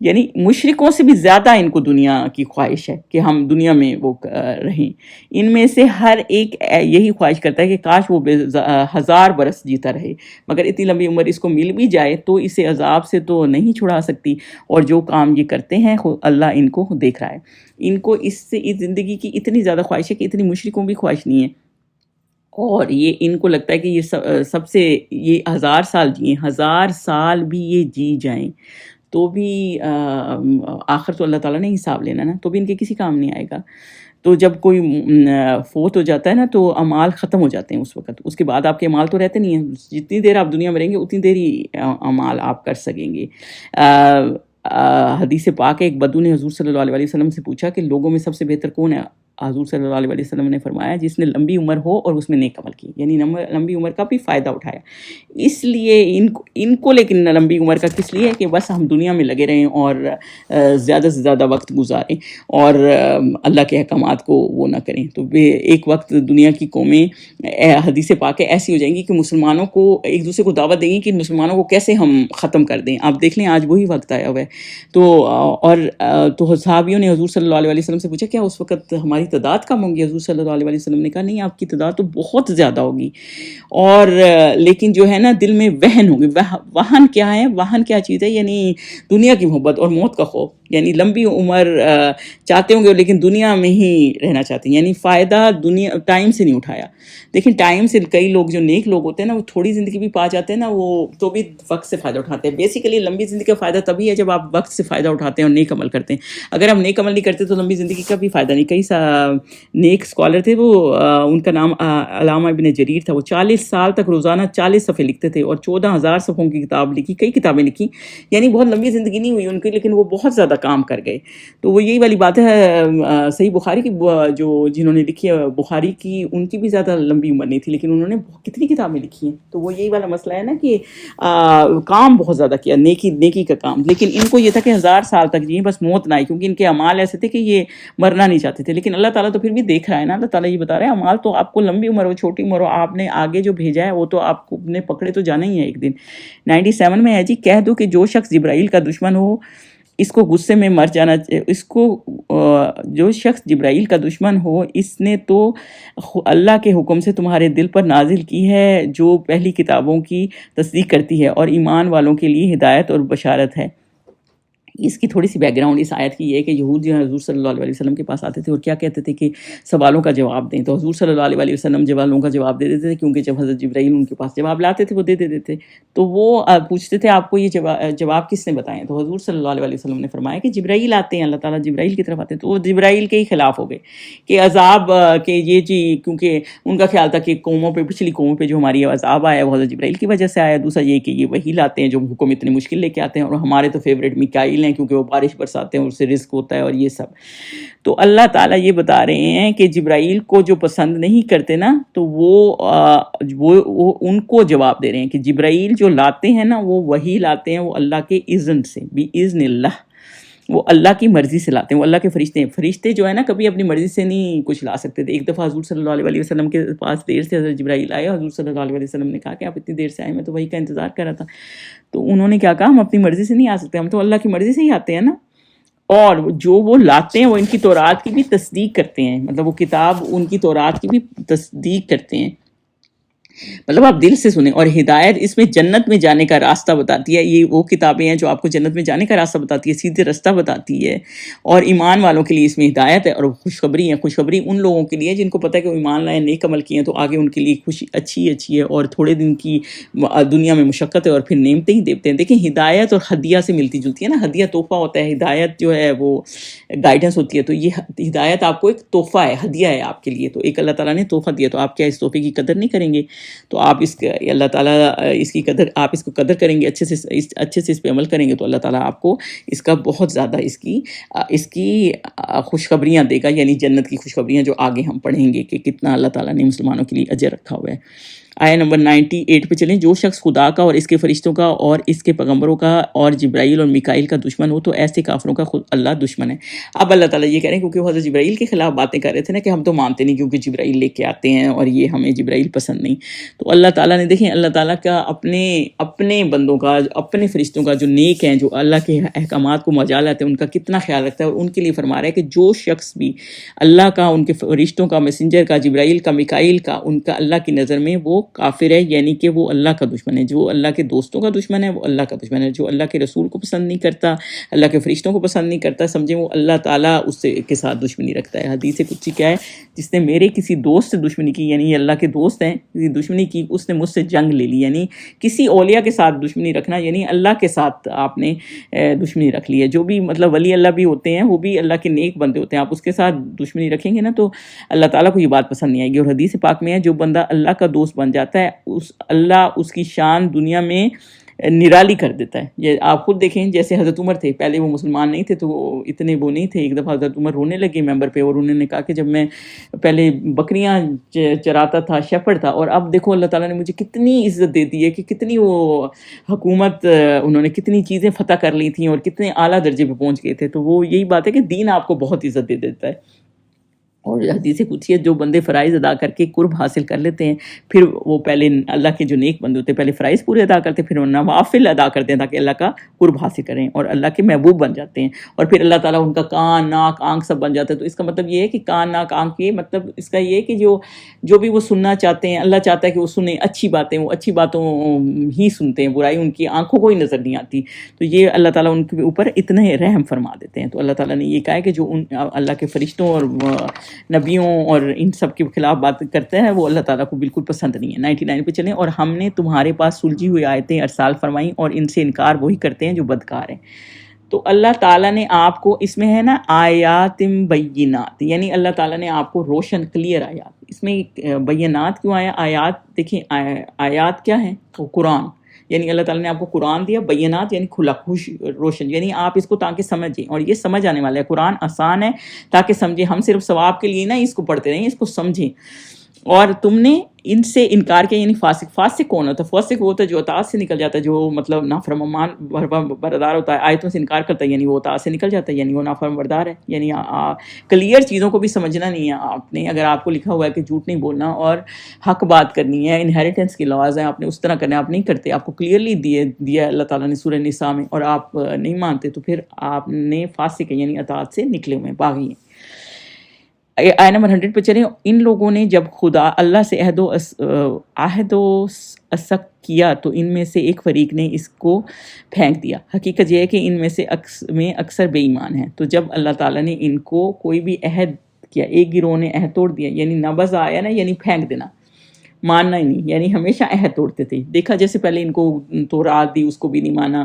یعنی مشرکوں سے بھی زیادہ ان کو دنیا کی خواہش ہے کہ ہم دنیا میں وہ رہیں. ان میں سے ہر ایک یہی خواہش کرتا ہے کہ کاش وہ 1000 برس جیتا رہے، مگر اتنی لمبی عمر اس کو مل بھی جائے تو اسے عذاب سے تو نہیں چھڑا سکتی. اور جو کام یہ کرتے ہیں اللہ ان کو دیکھ رہا ہے. ان کو اس زندگی کی اتنی زیادہ خواہش ہے کہ اتنی مشرکوں بھی خواہش نہیں ہے. اور یہ ان کو لگتا ہے کہ یہ سب سے یہ 1000 سال جئیں، 1000 سال بھی یہ جی جائیں تو بھی آخر تو اللہ تعالیٰ نے حساب لینا نا، تو بھی ان کے کسی کام نہیں آئے گا. تو جب کوئی فوت ہو جاتا ہے نا تو اعمال ختم ہو جاتے ہیں اس وقت. اس کے بعد آپ کے اعمال تو رہتے نہیں ہیں. جتنی دیر آپ دنیا میں رہیں گے اتنی دیر ہی اعمال آپ کر سکیں گے. حدیث پاک ہے، ایک بدو نے حضور صلی اللہ علیہ وسلم سے پوچھا کہ لوگوں میں سب سے بہتر کون ہے؟ حضور صلی اللہ علیہ وسلم نے فرمایا جس نے لمبی عمر ہو اور اس میں نیک عمل کی، یعنی لمبی عمر کا بھی فائدہ اٹھایا. اس لیے ان کو لیکن لمبی عمر کا کس لیے کہ بس ہم دنیا میں لگے رہیں اور زیادہ سے زیادہ وقت گزاریں اور اللہ کے احکامات کو وہ نہ کریں. تو ایک وقت دنیا کی قومیں، حدیث پاک ہے، ایسی ہو جائیں گی کہ مسلمانوں کو ایک دوسرے کو دعوت دیں گی کہ مسلمانوں کو کیسے ہم ختم کر دیں. آپ دیکھ لیں آج وہی وقت آیا ہوا ہے. تو صحابیوں نے حضور صلی اللہ علیہ وسلم سے پوچھا کیا اس وقت ہماری تعداد کم ہوگی؟ حضور صلی اللہ علیہ وسلم نے کہا نہیں، آپ کی تعداد تو بہت زیادہ ہوگی، اور لیکن جو ہے نا دل میں وہن ہوگی. وہن کیا ہے؟ وہن کیا چیز ہے؟ یعنی دنیا کی محبت اور موت کا خوف. یعنی لمبی عمر چاہتے ہوں گے لیکن دنیا میں ہی رہنا چاہتے ہیں، یعنی فائدہ دنیا ٹائم سے نہیں اٹھایا. لیکن ٹائم سے کئی لوگ جو نیک لوگ ہوتے ہیں نا وہ تھوڑی زندگی بھی پا جاتے ہیں نا، وہ تو بھی وقت سے فائدہ اٹھاتے ہیں. بیسیکلی لمبی زندگی کا فائدہ تبھی ہے جب آپ وقت سے فائدہ اٹھاتے ہیں اور نیک عمل کرتے ہیں. اگر آپ نیک عمل نہیں کرتے تو لمبی زندگی کا بھی فائدہ نہیں. کئی نیک اسکالر تھے، وہ ان کا نام علامہ ابن جریر تھا. وہ 40 سال تک روزانہ 40 صفحے لکھتے تھے اور 14,000 صفحوں کی کتاب لکھی، کئی کتابیں لکھی. یعنی بہت لمبی زندگی نہیں ہوئی ان کی، لیکن وہ بہت زیادہ کام کر گئے. تو وہ یہی والی بات ہے. صحیح بخاری کی جو جنہوں نے لکھی ہے بخاری کی، ان کی بھی زیادہ لمبی عمر نہیں تھی لیکن انہوں نے کتنی کتابیں لکھی ہیں. تو وہ یہی والا مسئلہ ہے نا کہ کام بہت زیادہ کیا، نیکی کا کام. لیکن ان کو یہ تھا کہ 1000 سال تک جئیں بس موت نہ آئی، کیونکہ ان کے اعمال ایسے تھے کہ یہ مرنا نہیں چاہتے تھے. لیکن اللہ تعالیٰ تو پھر بھی دیکھ رہا ہے نا. اللہ تعالیٰ یہ بتا رہا ہے اعمال تو آپ کو لمبی عمر ہو چھوٹی عمر ہو، آپ نے آگے جو بھیجا ہے وہ تو آپ کو نے پکڑے تو جانا ہی ہے ایک دن. 97 میں ہے جی، کہہ دو کہ جو شخص جبرائیل کا دشمن ہو اس کو غصے میں مر جانا، جو شخص جبرائیل کا دشمن ہو اس نے تو اللہ کے حکم سے تمہارے دل پر نازل کی ہے جو پہلی کتابوں کی تصدیق کرتی ہے اور ایمان والوں کے لیے ہدایت اور بشارت ہے. اس کی تھوڑی سی بیک گراؤنڈ اس آیت کی یہ ہے کہ یہود جو حضور صلی اللہ علیہ وسلم کے پاس آتے تھے اور کیا کہتے تھے کہ سوالوں کا جواب دیں، تو حضور صلی اللہ علیہ وسلم سوالوں کا جواب دے دیتے تھے، کیونکہ جب حضرت جبرائیل ان کے پاس جواب لاتے تھے وہ دے دیتے تھے، تو وہ پوچھتے تھے آپ کو یہ جواب کس نے بتائے؟ تو حضور صلی اللہ علیہ وسلم نے فرمایا کہ جبرائیل آتے ہیں، اللہ تعالیٰ جبرائیل کی طرف آتے ہیں، تو وہ جبرائیل کے ہی خلاف ہو گئے کہ عذاب کہ یہ جی، کیونکہ ان کا خیال تھا کہ قوموں پہ، پچھلی قوموں پہ جو ہماری عذاب آیا وہ حضرت جبرائیل کی وجہ سے آیا، دوسرا یہ کہ یہ وہی لاتے ہیں جو حکم اتنی مشکل لے کے آتے ہیں، اور ہمارے تو فیوریٹ میکائیل ہیں کیونکہ وہ بارش برساتے ہیں، اس سے رزق ہوتا ہے اور یہ سب۔ تو اللہ تعالیٰ یہ بتا رہے ہیں کہ جبرائیل کو جو پسند نہیں کرتے نا، تو وہ ان کو جواب دے رہے ہیں کہ جبرائیل جو لاتے ہیں نا وہ وہی لاتے ہیں، وہ اللہ کے اذن سے، باذن اللہ، وہ اللہ کی مرضی سے لاتے ہیں، وہ اللہ کے فرشتے ہیں۔ فرشتے جو ہے نا کبھی اپنی مرضی سے نہیں کچھ لا سکتے تھے۔ ایک دفعہ حضور صلی اللہ علیہ وسلم کے پاس دیر سے حضرت جبرائیل آئے، حضور صلی اللہ علیہ وسلم نے کہا کہ آپ اتنی دیر سے آئے، میں تو وہی کا انتظار کر رہا تھا۔ تو انہوں نے کیا کہا، ہم اپنی مرضی سے نہیں آ سکتے، ہم تو اللہ کی مرضی سے ہی آتے ہیں نا، اور جو وہ لاتے ہیں وہ ان کی تورات کی بھی تصدیق کرتے ہیں، مطلب وہ کتاب ان کی تورات کی بھی تصدیق کرتے ہیں، مطلب آپ دل سے سنیں۔ اور ہدایت اس میں جنت میں جانے کا راستہ بتاتی ہے، یہ وہ کتابیں ہیں جو آپ کو جنت میں جانے کا راستہ بتاتی ہے، سیدھے راستہ بتاتی ہے، اور ایمان والوں کے لیے اس میں ہدایت ہے اور خوشخبری ہے۔ خوشخبری ان لوگوں کے لیے جن کو پتہ ہے کہ وہ ایمان لائے، نیک عمل کیے ہیں، تو آگے ان کے لیے خوشی اچھی ہے، اور تھوڑے دن کی دنیا میں مشقت ہے اور پھر نعمتیں ہی دیتے ہیں۔ دیکھیں ہدایت اور ہدیہ سے ملتی جلتی ہے نا، ہدیہ تحفہ ہوتا ہے، ہدایت جو ہے وہ گائیڈنس ہوتی ہے، تو یہ ہدایت آپ کو ایک تحفہ ہے، ہدیہ ہے آپ کے لیے، تو ایک اللہ تعالیٰ نے تحفہ دیا، تو آپ کیا اس تحفے کی قدر نہیں کریں گے؟ تو آپ اللہ تعالیٰ اس کی قدر، آپ اس کو قدر کریں گے، اچھے سے اس پہ عمل کریں گے، تو اللہ تعالیٰ آپ کو اس کا بہت زیادہ اس کی خوشخبریاں دے گا، یعنی جنت کی خوشخبریاں جو آگے ہم پڑھیں گے کہ کتنا اللہ تعالیٰ نے مسلمانوں کے لیے اجر رکھا ہوا ہے۔ آیت نمبر 98 پہ چلیں۔ جو شخص خدا کا اور اس کے فرشتوں کا اور اس کے پیغمبروں کا اور جبرائیل اور میکائیل کا دشمن ہو، تو ایسے کافروں کا خود اللہ دشمن ہے۔ اب اللہ تعالیٰ یہ کہہ رہے ہیں، کیونکہ وہ حضرت جبرائیل کے خلاف باتیں کر رہے تھے نا کہ ہم تو مانتے نہیں کیونکہ جبرائیل لے کے آتے ہیں اور یہ ہمیں جبرائیل پسند نہیں، تو اللہ تعالیٰ نے دیکھیں، اللہ تعالیٰ کا اپنے بندوں کا، اپنے فرشتوں کا جو نیک ہیں، جو اللہ کے احکامات کو مجا لاتے ہیں، ان کا کتنا خیال رکھتا ہے، اور ان کے لیے فرما رہا ہے کہ جو شخص بھی اللہ کا، ان کے فرشتوں کا، میسنجر کا، جبرائیل کا، میکائیل کا، ان کا اللہ کی نظر میں وہ کافر ہے، یعنی کہ وہ اللہ کا دشمن ہے۔ جو اللہ کے دوستوں کا دشمن ہے وہ اللہ کا دشمن ہے۔ جو اللہ کے رسول کو پسند نہیں کرتا، اللہ کے فرشتوں کو پسند نہیں کرتا، سمجھیں وہ اللہ تعالیٰ اس کے ساتھ دشمنی رکھتا ہے۔ حدیث قدسی کیا ہے، جس نے میرے کسی دوست سے دشمنی کی، یعنی یہ اللہ کے دوست ہیں، کسی دشمنی کی، اس نے مجھ سے جنگ لے لی۔ یعنی کسی اولیاء کے ساتھ دشمنی رکھنا یعنی اللہ کے ساتھ آپ نے دشمنی رکھ لی ہے۔ جو بھی مطلب ولی اللہ بھی ہوتے ہیں، وہ بھی اللہ کے نیک بندے ہوتے ہیں، آپ اس کے ساتھ دشمنی رکھیں گے نا تو اللہ تعالیٰ کو یہ بات پسند نہیں آئے گی۔ اور حدیث پاک میں ہے، جو بندہ اللہ کا دوست بن جاتا ہے، اللہ اس کی شان دنیا میں نرالی کر دیتا ہے۔ یہ آپ خود دیکھیں، جیسے حضرت عمر تھے، پہلے وہ مسلمان نہیں تھے تو وہ اتنے وہ نہیں تھے، ایک دفعہ حضرت عمر رونے لگے ممبر پہ، اور انہوں نے کہا کہ جب میں پہلے بکریاں چراتا تھا، شیپرڈ تھا، اور اب دیکھو اللہ تعالیٰ نے مجھے کتنی عزت دے دی ہے، کہ کتنی وہ حکومت، انہوں نے کتنی چیزیں فتح کر لی تھیں اور کتنے اعلیٰ درجے پہ پہنچ گئے تھے۔ تو وہ یہی بات ہے کہ دین آپ کو بہت عزت دے دیتا ہے۔ اور حدیث قدسی ہے، جو بندے فرائض ادا کر کے قرب حاصل کر لیتے ہیں، پھر وہ پہلے اللہ کے جو نیک بندے ہوتے ہیں، پہلے فرائض پورے ادا کرتے ہیں، پھر وہ نوافل ادا کرتے ہیں تاکہ اللہ کا قرب حاصل کریں اور اللہ کے محبوب بن جاتے ہیں، اور پھر اللہ تعالیٰ ان کا کان، ناک، آنکھ سب بن جاتا ہے۔ تو اس کا مطلب یہ ہے کہ کان، ناک، آنکھ، یہ مطلب اس کا یہ ہے کہ جو بھی وہ سننا چاہتے ہیں، اللہ چاہتا ہے کہ وہ سنیں اچھی باتیں، وہ اچھی باتوں ہی سنتے ہیں، برائی ان کی آنکھوں کو ہی نظر نہیں آتی۔ تو یہ اللہ تعالیٰ ان کے اوپر اتنے رحم فرما دیتے ہیں۔ تو اللہ تعالیٰ نے یہ کہا ہے کہ جو اللہ کے فرشتوں اور نبیوں اور ان سب کے خلاف بات کرتے ہیں، وہ اللہ تعالیٰ کو بالکل پسند نہیں ہے۔ 99 پہ چلیں۔ اور ہم نے تمہارے پاس سلجھی ہوئی آیتیں ارسال فرمائیں، اور ان سے انکار وہی کرتے ہیں جو بدکار ہیں۔ تو اللہ تعالیٰ نے آپ کو، اس میں ہے نا آیات بینات، یعنی اللہ تعالیٰ نے آپ کو روشن کلیئر آیات، اس میں بینات کیوں آیا آیات؟ دیکھیں آیات کیا ہیں؟ قرآن، یعنی اللہ تعالیٰ نے آپ کو قرآن دیا، بینات یعنی کھلا روشن، یعنی آپ اس کو تاکہ سمجھیں، اور یہ سمجھ آنے والا ہے۔ قرآن آسان ہے تاکہ سمجھیں، ہم صرف ثواب کے لیے نہ اس کو پڑھتے رہیں، اس کو سمجھیں۔ اور تم نے ان سے انکار کیا، یعنی فاسق کون ہوتا ہے؟ فاسق وہ ہوتا ہے جو اطاعت سے نکل جاتا ہے، جو مطلب نافرمان بردار ہوتا ہے، آیتوں سے انکار کرتا ہے، یعنی وہ اطاعت سے نکل جاتا ہے، یعنی وہ نافرمان بردار ہے۔ یعنی کلیئر چیزوں کو بھی سمجھنا نہیں ہے آپ نے۔ اگر آپ کو لکھا ہوا ہے کہ جھوٹ نہیں بولنا اور حق بات کرنی ہے، انہیریٹنس کی لاز ہیں، آپ نے اس طرح کرنا، آپ نہیں کرتے، آپ کو کلیئرلی دیا اللہ تعالیٰ نے سورہ نساء میں، اور آپ نہیں مانتے، تو پھر آپ نے فاسق ہے، یعنی اطاعت سے نکلے ہوئے ہیں، باغی ہیں۔ آیت نمبر 100 پہ چلیں. ان لوگوں نے جب خدا اللہ سے عہد و عصق کیا تو ان میں سے ایک فریق نے اس کو پھینک دیا. حقیقت یہ ہے کہ ان میں سے اکثر بے ایمان ہیں. تو جب اللہ تعالیٰ نے ان کو کوئی بھی عہد کیا، ایک گروہ نے عہد توڑ دیا، یعنی نبض آیا نا، یعنی پھینک دینا، ماننا ہی نہیں، یعنی ہمیشہ عہد توڑتے تھے. دیکھا جیسے پہلے ان کو تورات دی، اس کو بھی نہیں مانا،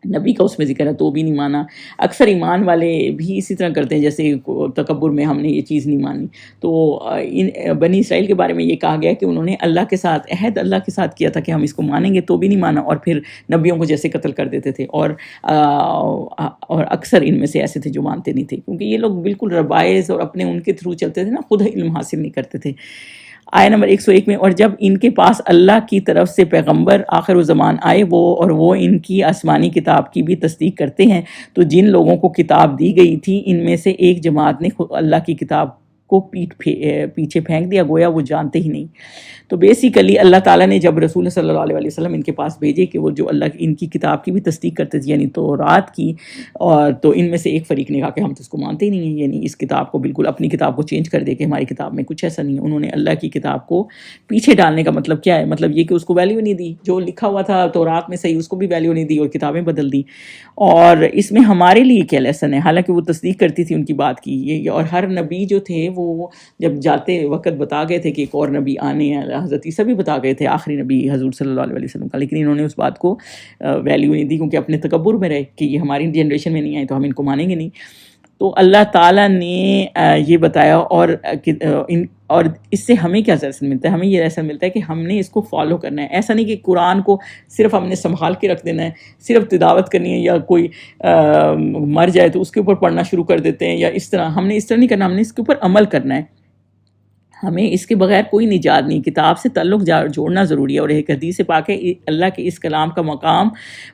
نبی کا اس میں ذکر ہے تو بھی نہیں مانا. اکثر ایمان والے بھی اسی طرح کرتے ہیں، جیسے تکبر میں ہم نے یہ چیز نہیں مانی. تو بنی اسرائیل کے بارے میں یہ کہا گیا کہ انہوں نے اللہ کے ساتھ عہد اللہ کے ساتھ کیا تھا کہ ہم اس کو مانیں گے، تو بھی نہیں مانا، اور پھر نبیوں کو جیسے قتل کر دیتے تھے. اور اکثر ان میں سے ایسے تھے جو مانتے نہیں تھے، کیونکہ یہ لوگ بالکل ربائز اور اپنے ان کے تھرو چلتے تھے نا، خود علم حاصل نہیں کرتے تھے. آیت نمبر 101 میں، اور جب ان کے پاس اللہ کی طرف سے پیغمبر آخر الزمان آئے وہ ان کی آسمانی کتاب کی بھی تصدیق کرتے ہیں، تو جن لوگوں کو کتاب دی گئی تھی ان میں سے ایک جماعت نے اللہ کی کتاب کو پیچھے پھینک دیا، گویا وہ جانتے ہی نہیں. تو بیسیکلی اللہ تعالیٰ نے جب رسول صلی اللہ علیہ وسلم ان کے پاس بھیجے کہ وہ جو اللہ ان کی کتاب کی بھی تصدیق کرتے تھے، یعنی تورات کی، اور تو ان میں سے ایک فریق نے کہا کہ ہم تو اس کو مانتے ہی نہیں ہیں، یعنی اس کتاب کو بالکل اپنی کتاب کو چینج کر دے کہ ہماری کتاب میں کچھ ایسا نہیں ہے. انہوں نے اللہ کی کتاب کو پیچھے ڈالنے کا مطلب کیا ہے؟ مطلب یہ کہ اس کو ویلیو نہیں دی، جو لکھا ہوا تھا تورات میں صحیح اس کو بھی ویلیو نہیں دی اور کتابیں بدل دی. اور اس میں ہمارے لیے کیا لیسن ہے؟ حالانکہ وہ تصدیق کرتی تھی ان کی بات کی یہ، اور ہر نبی جو تھے وہ جب جاتے وقت بتا گئے تھے کہ ایک اور نبی آنے ہیں، حضرت عیسیٰ بھی بتا گئے تھے آخری نبی حضور صلی اللہ علیہ وسلم کا، لیکن انہوں نے اس بات کو ویلیو نہیں دی، کیونکہ اپنے تکبر میں رہے کہ یہ ہماری جنریشن میں نہیں آئے تو ہم ان کو مانیں گے نہیں. تو اللہ تعالیٰ نے یہ بتایا، اور اس سے ہمیں کیا لیسن ملتا ہے؟ ہمیں یہ لیسن ملتا ہے کہ ہم نے اس کو فالو کرنا ہے. ایسا نہیں کہ قرآن کو صرف ہم نے سنبھال کے رکھ دینا ہے، صرف تلاوت کرنی ہے، یا کوئی مر جائے تو اس کے اوپر پڑھنا شروع کر دیتے ہیں، یا اس طرح. ہم نے اس طرح نہیں کرنا، ہم نے اس کے اوپر عمل کرنا ہے. ہمیں اس کے بغیر کوئی نجات نہیں. کتاب سے تعلق جوڑنا ضروری ہے. اور ایک حدیث پاک ہے، اللہ کے اس کلام کا مقام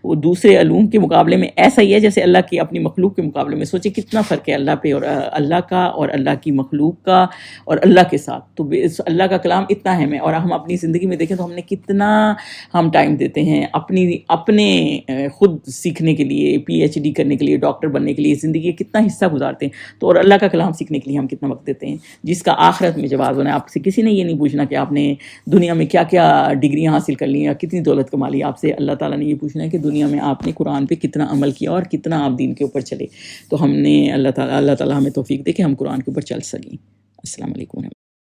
وہ دوسرے علوم کے مقابلے میں ایسا ہی ہے جیسے اللہ کی اپنی مخلوق کے مقابلے میں. سوچے کتنا فرق ہے اللہ پہ، اور اللہ کا، اور اللہ کی مخلوق کا، اور اللہ کے ساتھ. تو اللہ کا کلام اتنا اہم ہے، اور ہم اپنی زندگی میں دیکھیں تو ہم نے کتنا ہم ٹائم دیتے ہیں اپنے خود سیکھنے کے لیے، PhD کرنے کے لیے، ڈاکٹر بننے کے لیے، زندگی کا کتنا حصہ گزارتے ہیں. تو اور اللہ کا کلام سیکھنے کے لیے ہم کتنا وقت دیتے ہیں، جس کا آخرت میں جواب ہونا ہے. آپ سے کسی نے یہ نہیں پوچھنا کہ آپ نے دنیا میں کیا کیا ڈگریاں حاصل کر لی یا کتنی دولت کما لی. آپ سے اللہ تعالیٰ نے یہ پوچھنا ہے کہ دنیا میں آپ نے قرآن پہ کتنا عمل کیا اور کتنا آپ دین کے اوپر چلے. تو ہم نے اللہ تعالیٰ ہمیں توفیق دے کہ ہم قرآن کے اوپر چل سکیں. السلام علیکم.